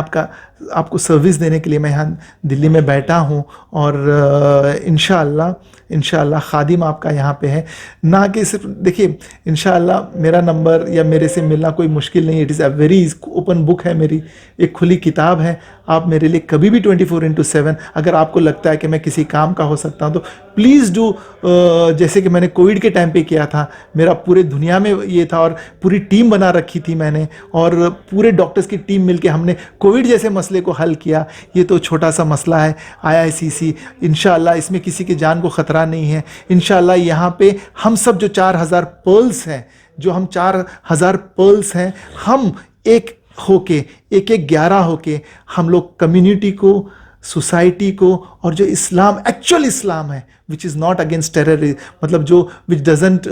[SPEAKER 2] आपको सर्विस देने के लिए मैं यहाँ दिल्ली में बैठा हूँ और इंशाअल्लाह खादिम आपका यहाँ पे है। ना कि सिर्फ देखिए इंशाअल्लाह मेरा नंबर या मेरे से मिलना कोई मुश्किल नहीं। It is a very open book है, मेरी एक खुली किताब है। आप मेरे लिए कभी भी 24/7 अगर आपको लगता है कि मैं किसी काम का हो सकता हूँ तो प्लीज़ डू। जैसे कि मैंने कोविड के टाइम पे किया था, मेरा पूरे दुनिया में ये था और पूरी टीम बना रखी थी मैंने और पूरे डॉक्टर्स की टीम मिलके हमने कोविड जैसे मसले को हल किया। ये तो छोटा सा मसला है IICC, इंशाअल्लाह इसमें किसी की जान को ख़तरा नहीं है। इंशाअल्लाह यहाँ पे हम सब जो 4000 पर्ल्स हैं, जो हम 4000 पर्ल्स हैं, हम एक होके एक 11 होके हम लोग कम्युनिटी को, सोसाइटी को और जो इस्लाम एक्चुअल इस्लाम है which is not against terrorism, मतलब जो विच doesn't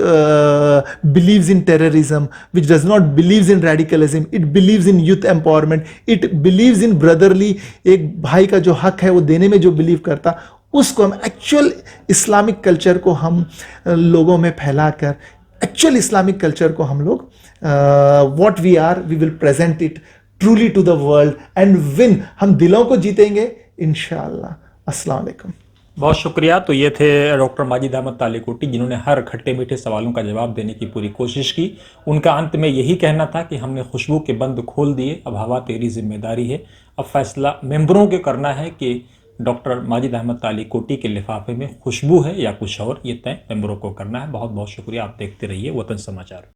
[SPEAKER 2] believes in terrorism, which does not believes in radicalism, it believes in youth empowerment, it believes in brotherly, एक भाई का जो हक है वो देने में जो बिलीव करता, उसको हम एक्चुअल इस्लामिक कल्चर को हम लोगों में फैलाकर एक्चुअल इस्लामिक कल्चर को हम लोग what we are we will present it truly to the world and win. हम दिलों को जीतेंगे इंशाअल्लाह। अस्सलाम वालेकुम।
[SPEAKER 1] बहुत शुक्रिया। तो ये थे डॉक्टर माजिद अहमद तालिकोटी, जिन्होंने हर खट्टे मीठे सवालों का जवाब देने की पूरी कोशिश की। उनका अंत में यही कहना था कि हमने खुशबू के बंद खोल दिए, अब हवा तेरी जिम्मेदारी है। अब फैसला मेंबरों के करना है कि डॉक्टर माजिद अहमद ताली कोटी के लिफाफे में खुशबू है या कुछ और, ये तय मेंबरों को करना है। बहुत बहुत शुक्रिया, आप देखते रहिए वतन समाचार।